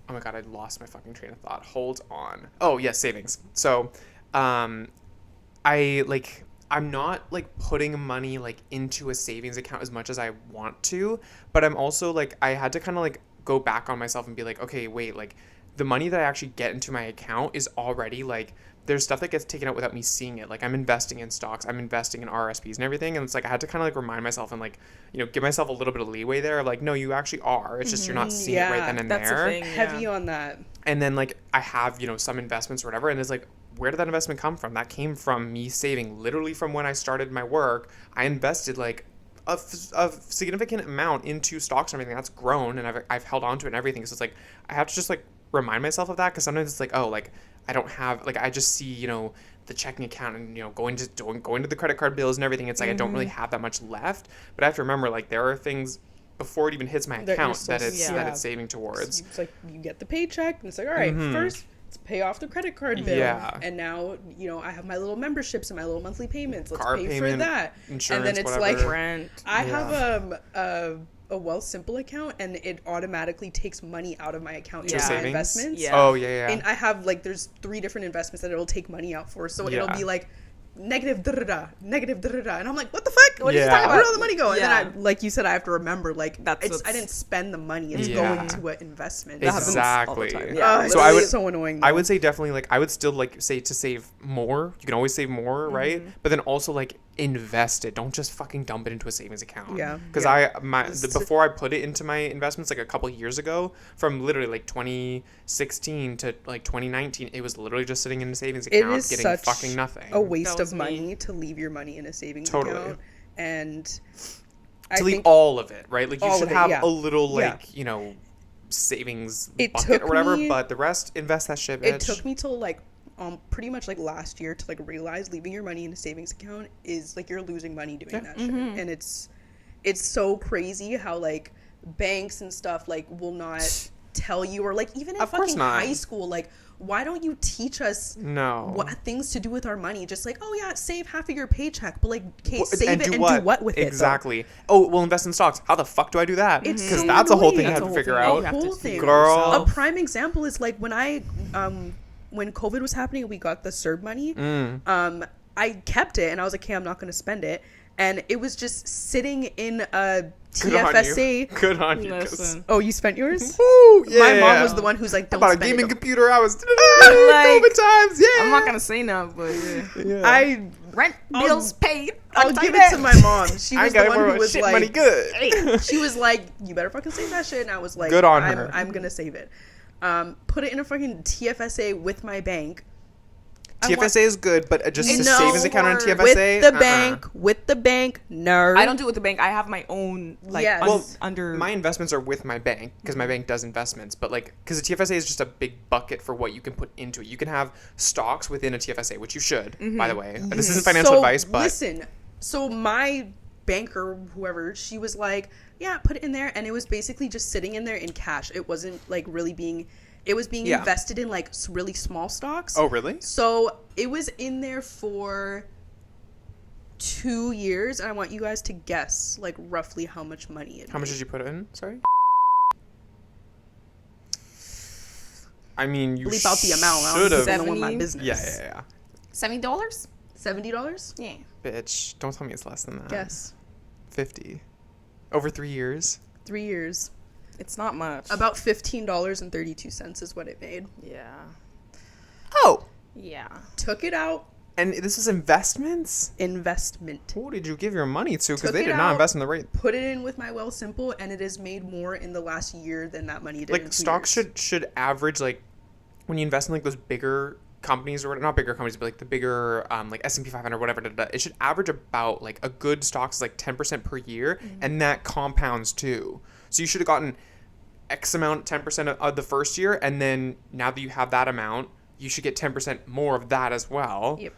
Speaker 2: my god, I lost my fucking train of thought. Hold on. Oh yes, savings. So, I like I'm not like putting money like into a savings account as much as I want to, but I'm also like, I had to kind of like go back on myself and be like, okay, wait, like the money that I actually get into my account is already like, there's stuff that gets taken out without me seeing it. Like I'm investing in stocks, I'm investing in RSPs and everything. And it's like, I had to kind of like remind myself and like, give myself a little bit of leeway there. Like, no, you actually are. It's just, you're not seeing it right then and
Speaker 1: That's the
Speaker 2: there.
Speaker 1: thing.
Speaker 3: Heavy
Speaker 1: Yeah.
Speaker 3: on that.
Speaker 2: And then like I have, some investments or whatever. And it's like, where did that investment come from? That came from me saving literally from when I started my work. I invested like a significant amount into stocks and everything that's grown, and I've held on to it and everything. So it's like, I have to just like remind myself of that. Cause sometimes it's like, oh, like I don't have, like, I just see, the checking account and, going to the credit card bills and everything. It's like, I don't really have that much left, but I have to remember like there are things before it even hits my
Speaker 3: That you're
Speaker 2: account
Speaker 3: still-
Speaker 2: that it's
Speaker 3: yeah.
Speaker 2: saving towards.
Speaker 3: It's like you get the paycheck, and it's like, all right, first let's pay off the credit card bill,
Speaker 2: Yeah.
Speaker 3: and now I have my little memberships and my little monthly payments. Let's
Speaker 2: Car
Speaker 3: pay
Speaker 2: payment,
Speaker 3: for that,
Speaker 2: insurance,
Speaker 3: and then it's
Speaker 2: whatever.
Speaker 3: like
Speaker 1: Rent.
Speaker 3: I
Speaker 2: Yeah.
Speaker 3: have a Wealthsimple account, and it automatically takes money out of my account
Speaker 1: To
Speaker 3: into my
Speaker 2: savings?
Speaker 3: investments.
Speaker 1: Yeah.
Speaker 2: Oh yeah.
Speaker 3: And I have like there's 3 different investments that it'll take money out for, so it'll
Speaker 2: Yeah.
Speaker 3: be like negative da da da, negative da da da, and I'm like, what the fuck? What are you
Speaker 2: Yeah.
Speaker 3: talking about? Where did all the money go? And
Speaker 1: Yeah.
Speaker 3: then like you said, I have to remember like
Speaker 1: That's
Speaker 3: I
Speaker 1: what's-
Speaker 3: didn't spend the money; it's
Speaker 2: Yeah.
Speaker 3: going to an investment.
Speaker 1: That happens all the
Speaker 2: Exactly.
Speaker 1: time.
Speaker 3: Yeah,
Speaker 1: Yeah.
Speaker 2: So I would-
Speaker 3: so annoying.
Speaker 2: I would say definitely like I would still like say to save more. You can always save more, right? But then also like invest it. Don't just fucking dump it into a savings account.
Speaker 3: Yeah.
Speaker 2: Because before I put it into my investments like a couple years ago, from literally like 2016 to like 2019, it was literally just sitting in a savings
Speaker 3: it
Speaker 2: account
Speaker 3: is
Speaker 2: getting
Speaker 3: such
Speaker 2: fucking nothing.
Speaker 3: a waste
Speaker 1: That
Speaker 3: of
Speaker 1: was me.
Speaker 3: money to leave your money in a savings
Speaker 2: Totally.
Speaker 3: account, and
Speaker 2: To leave all of it, right? Like you
Speaker 3: all
Speaker 2: should
Speaker 3: of it,
Speaker 2: have
Speaker 3: yeah.
Speaker 2: a little
Speaker 3: Yeah.
Speaker 2: like savings
Speaker 3: It
Speaker 2: bucket
Speaker 3: took
Speaker 2: or whatever,
Speaker 3: me-
Speaker 2: but the rest invest that shit, bitch.
Speaker 3: It took me till like pretty much like last year to like realize leaving your money in a savings account is like you're losing money doing that shit, and it's so crazy how like banks and stuff like will not tell you, or like even in
Speaker 2: Of course
Speaker 3: fucking
Speaker 2: not.
Speaker 3: high school, like why don't you teach us
Speaker 2: No.
Speaker 3: what things to do with our money? Just like, oh yeah, save half of your paycheck, but like, okay,
Speaker 2: Well,
Speaker 3: save it and do what with it? though?
Speaker 2: Exactly. Oh, we'll invest in stocks. How the fuck do I do that?
Speaker 3: It's
Speaker 2: Because
Speaker 3: so
Speaker 2: that's a whole thing
Speaker 3: annoying.
Speaker 2: I have
Speaker 1: That's
Speaker 2: to
Speaker 1: a
Speaker 2: figure
Speaker 1: whole
Speaker 2: out.
Speaker 1: thing.
Speaker 3: A
Speaker 1: You have
Speaker 3: whole
Speaker 1: to
Speaker 3: thing.
Speaker 1: figure
Speaker 2: Girl.
Speaker 3: A
Speaker 1: yourself.
Speaker 3: prime example is like when when COVID was happening, we got the CERB money. I kept it and I was like, okay, I'm not going to spend it. And it was just sitting in a
Speaker 2: Good on
Speaker 3: TFSA.
Speaker 2: you. Good on you. 'cause-
Speaker 1: Listen.
Speaker 3: Oh, you spent yours?
Speaker 2: Woo, yeah.
Speaker 3: My mom was the one who's like,
Speaker 2: I
Speaker 3: don't
Speaker 2: bought a
Speaker 3: spend
Speaker 2: gaming
Speaker 3: it.
Speaker 2: computer. I was
Speaker 1: Like,
Speaker 2: COVID times. Yeah.
Speaker 1: I'm not gonna say no, but yeah.
Speaker 3: I
Speaker 1: Rent
Speaker 3: I'll-
Speaker 1: bills paid.
Speaker 3: I'll give it to my mom. She
Speaker 2: I
Speaker 3: was
Speaker 2: got
Speaker 3: the one
Speaker 2: more
Speaker 3: who was
Speaker 2: shit
Speaker 3: like,
Speaker 2: money good.
Speaker 3: she was like, you better fucking save that shit. And I was like,
Speaker 2: Good on her.
Speaker 3: I'm gonna save it. Put it in a fucking TFSA with my bank. I want-
Speaker 2: TFSA is good, but just a
Speaker 3: No,
Speaker 2: savings account on
Speaker 1: with
Speaker 2: TFSA.
Speaker 3: with the bank, no.
Speaker 1: I don't do it with the bank. I have my own like
Speaker 3: Yes.
Speaker 2: Well,
Speaker 1: under
Speaker 2: my investments are with my bank because my bank does investments, but like because the TFSA is just a big bucket for what you can put into it. You can have stocks within a TFSA, which you should, by the way. This isn't financial
Speaker 3: So,
Speaker 2: advice, but
Speaker 3: listen. So my banker, whoever, she was like, yeah, put it in there, and it was basically just sitting in there in cash. It wasn't like really being. It was being
Speaker 2: Yeah.
Speaker 3: invested in like really small stocks.
Speaker 2: oh really?
Speaker 3: So it was in there for 2 years, and I want you guys to guess like roughly how much money it.
Speaker 2: How much
Speaker 3: made.
Speaker 2: did you put in? Sorry. I mean, you
Speaker 3: Bleep out the amount. I
Speaker 2: should
Speaker 3: don't
Speaker 2: have.
Speaker 3: know my
Speaker 1: 70?
Speaker 3: business.
Speaker 2: Yeah.
Speaker 1: $70.
Speaker 3: $70.
Speaker 1: Yeah.
Speaker 2: Bitch, don't tell me it's less than that.
Speaker 3: Guess.
Speaker 2: 50. Over 3 years.
Speaker 3: 3 years.
Speaker 1: It's not much.
Speaker 3: About $15.32 is what it made.
Speaker 1: yeah.
Speaker 2: Oh.
Speaker 1: Yeah.
Speaker 3: Took it out.
Speaker 2: And this is investments?
Speaker 3: Investment.
Speaker 2: Who did you give your money to? Because
Speaker 3: Took
Speaker 2: they
Speaker 3: it
Speaker 2: did not
Speaker 3: out.
Speaker 2: invest in the right.
Speaker 3: Put it in with my Wealthsimple, and it has made more in the last year than that money did. in
Speaker 2: Like
Speaker 3: 2
Speaker 2: stocks
Speaker 3: years.
Speaker 2: should average like when you invest in like those bigger companies or not bigger companies but like the bigger like S&P 500 or whatever, it should average about like a good stock is like 10% per year, and that compounds too. So you should have gotten X amount, 10% of the first year, and then now that you have that amount, you should get 10% more of that as well.
Speaker 3: Yep.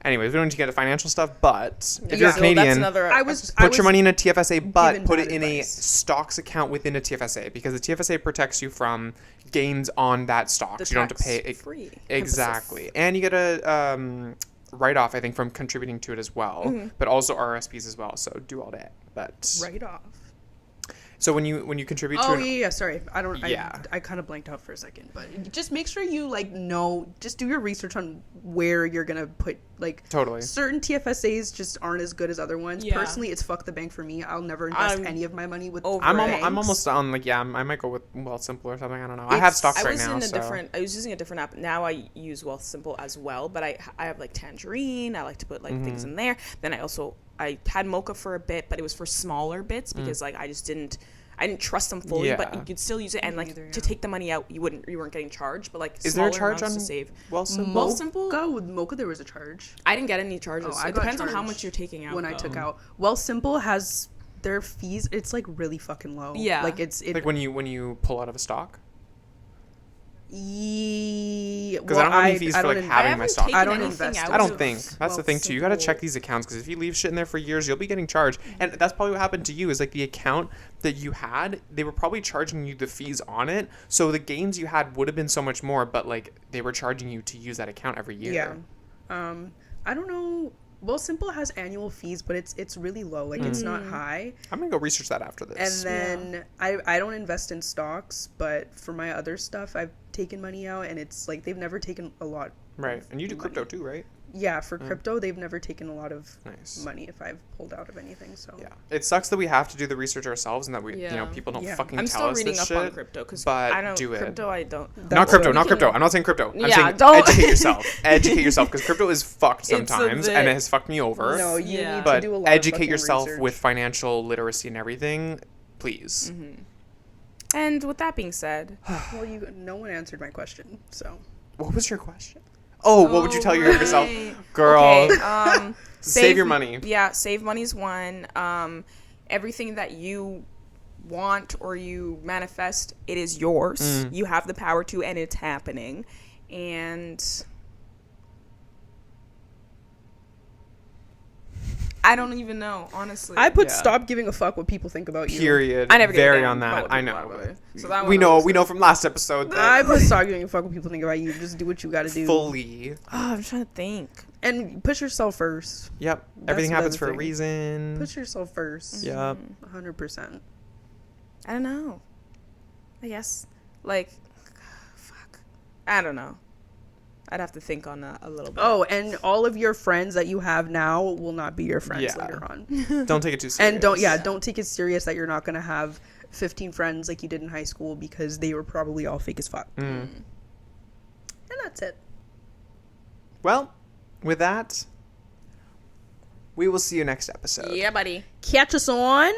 Speaker 2: Anyways, we don't need to get into financial stuff, but if
Speaker 3: Yeah.
Speaker 2: you're
Speaker 3: So
Speaker 2: Canadian,
Speaker 1: that's another.
Speaker 3: I was
Speaker 2: put your money in a TFSA, but
Speaker 3: given
Speaker 2: put
Speaker 3: bad
Speaker 2: it in a
Speaker 3: advice.
Speaker 2: stocks account within a TFSA, because the TFSA protects you from gains on that stock.
Speaker 1: The
Speaker 2: So you don't have to pay
Speaker 1: tax-free
Speaker 2: exactly, and you get a write off, I think, from contributing to it as well, but also RSPs as well. So do all that. But
Speaker 3: Right off.
Speaker 2: So when you contribute to
Speaker 3: Oh
Speaker 2: an
Speaker 3: yeah. Sorry, I don't.
Speaker 2: Yeah.
Speaker 3: I kind of blanked out for a second, but just make sure you like know. Just do your research on where you're gonna put like.
Speaker 2: Totally.
Speaker 3: Certain TFSAs just aren't as good as other ones.
Speaker 1: Yeah.
Speaker 3: Personally, it's fuck the bank for me. I'll never invest
Speaker 1: I'm
Speaker 3: any of my money with.
Speaker 1: over
Speaker 2: I'm
Speaker 1: Banks.
Speaker 2: I'm almost on like I might go with Wealthsimple or something. I don't know. I have
Speaker 3: It's-
Speaker 2: stocks
Speaker 1: I
Speaker 2: right
Speaker 1: was
Speaker 2: now.
Speaker 1: in a
Speaker 2: So.
Speaker 1: different. I was using a different app. Now I use Wealthsimple as well, but I have like Tangerine. I like to put like things in there. Then I had Mocha for a bit, but it was for smaller bits because like I didn't trust them fully.
Speaker 2: Yeah.
Speaker 1: But you could still use it, and like
Speaker 3: Neither,
Speaker 1: to
Speaker 3: yeah.
Speaker 1: take the money out, you weren't getting charged. But like
Speaker 2: Is there a
Speaker 1: smaller
Speaker 2: charge
Speaker 1: amounts
Speaker 2: on
Speaker 1: to save?
Speaker 2: Wealthsimple?
Speaker 1: Wealthsimple?
Speaker 3: Mocha, with Mocha, there was a charge.
Speaker 1: I didn't get any charges.
Speaker 3: Oh, I
Speaker 1: It
Speaker 3: got
Speaker 1: depends on how
Speaker 3: charged
Speaker 1: much you're taking out.
Speaker 3: when I
Speaker 1: though.
Speaker 3: took out. Wealthsimple has their fees. It's like really fucking low.
Speaker 1: Yeah.
Speaker 3: like it.
Speaker 2: Like when you pull out of a stock?
Speaker 3: Because
Speaker 2: I don't have any fees for, like, having my
Speaker 1: haven't
Speaker 2: stock.
Speaker 1: taken
Speaker 3: I don't
Speaker 1: anything
Speaker 3: invest
Speaker 1: out
Speaker 3: in
Speaker 2: I don't
Speaker 1: of
Speaker 2: think. That's the thing too. You got to check
Speaker 1: Wealthsimple.
Speaker 2: these accounts because if you leave shit in there for years, you'll be getting charged. And that's probably what happened to you. Is like the account that you had, they were probably charging you the fees on it. So the gains you had would have been so much more, but like they were charging you to use that account every year.
Speaker 3: Yeah. I don't know. Wealthsimple has annual fees, but it's really low. Like it's not high.
Speaker 2: I'm gonna go research that after
Speaker 3: And
Speaker 2: this.
Speaker 3: then I don't invest in stocks, but for my other stuff, I've taken money out, and it's like they've never taken a lot.
Speaker 2: Right. And you do crypto too, right?
Speaker 3: Yeah, for crypto, they've never taken a lot of
Speaker 2: Nice.
Speaker 3: money if I've pulled out of anything. So
Speaker 2: Yeah. It sucks that we have to do the research ourselves and that we,
Speaker 1: Yeah.
Speaker 2: people don't
Speaker 3: Yeah.
Speaker 2: fucking
Speaker 1: I'm
Speaker 2: tell
Speaker 1: still
Speaker 2: us
Speaker 1: reading
Speaker 2: this
Speaker 1: up
Speaker 2: shit.
Speaker 1: on crypto because
Speaker 2: but
Speaker 1: I don't
Speaker 2: do it.
Speaker 1: crypto. I don't.
Speaker 2: Not crypto,
Speaker 1: We
Speaker 2: not
Speaker 1: can-
Speaker 2: crypto. I'm not saying crypto. I'm
Speaker 1: Yeah,
Speaker 2: saying
Speaker 1: don't-
Speaker 2: educate yourself. Educate yourself because crypto is fucked
Speaker 1: It's a
Speaker 2: sometimes
Speaker 1: bit-
Speaker 2: and it has fucked me over.
Speaker 3: no, you
Speaker 1: Yeah.
Speaker 3: need to
Speaker 2: But
Speaker 3: do a lot of
Speaker 2: educate
Speaker 3: fucking
Speaker 2: yourself
Speaker 3: research.
Speaker 2: with financial literacy and everything, please.
Speaker 1: And with that being said,
Speaker 3: Well, no one answered my question, so
Speaker 2: What was your question? Oh, what would you tell your younger self?
Speaker 1: right.
Speaker 2: Girl,
Speaker 1: Okay,
Speaker 2: save your money.
Speaker 1: Yeah, save money's one. Everything that you want or you manifest, it is yours.
Speaker 2: Mm.
Speaker 1: You have the power to, and it's happening. And I don't even know, honestly.
Speaker 3: I put
Speaker 2: Yeah.
Speaker 3: stop giving a fuck what people think about you.
Speaker 2: Period.
Speaker 1: I never gave a
Speaker 2: Very
Speaker 1: damn
Speaker 2: on
Speaker 1: about
Speaker 2: that.
Speaker 1: what
Speaker 2: I
Speaker 1: people
Speaker 2: know.
Speaker 1: thought about it. So that
Speaker 2: we
Speaker 1: one
Speaker 2: know.
Speaker 1: was
Speaker 2: We
Speaker 1: like-
Speaker 2: know from last episode that
Speaker 3: I put stop giving a fuck what people think about you. Just do what you got to do,
Speaker 2: fully.
Speaker 1: Oh, I'm trying to think.
Speaker 3: and push yourself first.
Speaker 2: Yep.
Speaker 3: That's
Speaker 2: Everything happens
Speaker 3: another
Speaker 2: for a
Speaker 3: thing.
Speaker 2: reason.
Speaker 3: Push yourself first.
Speaker 2: Yep.
Speaker 3: 100%.
Speaker 1: I don't know. I guess, like, fuck. I don't know. I'd have to think on that a little bit.
Speaker 3: Oh, and all of your friends that you have now will not be your friends
Speaker 2: Yeah.
Speaker 3: later on.
Speaker 2: Don't take it too serious.
Speaker 3: And don't take it serious that you're not gonna have 15 friends like you did in high school because they were probably all fake as fuck. And that's it.
Speaker 2: Well, with that, we will see you next episode
Speaker 1: Yeah, buddy.
Speaker 3: Catch us on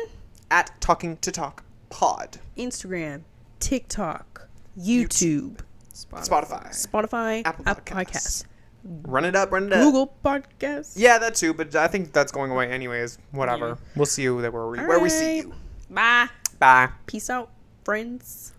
Speaker 2: at Talking to Talk Pod.
Speaker 3: Instagram, TikTok, YouTube,
Speaker 2: Spotify.
Speaker 3: Spotify,
Speaker 2: Apple Podcasts. Run it up, run it up.
Speaker 3: Google Podcasts.
Speaker 2: Yeah, that too, but I think that's going away anyways. Whatever. We'll see you where we see
Speaker 3: Alright.
Speaker 2: you.
Speaker 1: Bye.
Speaker 2: Bye.
Speaker 3: Peace out, friends.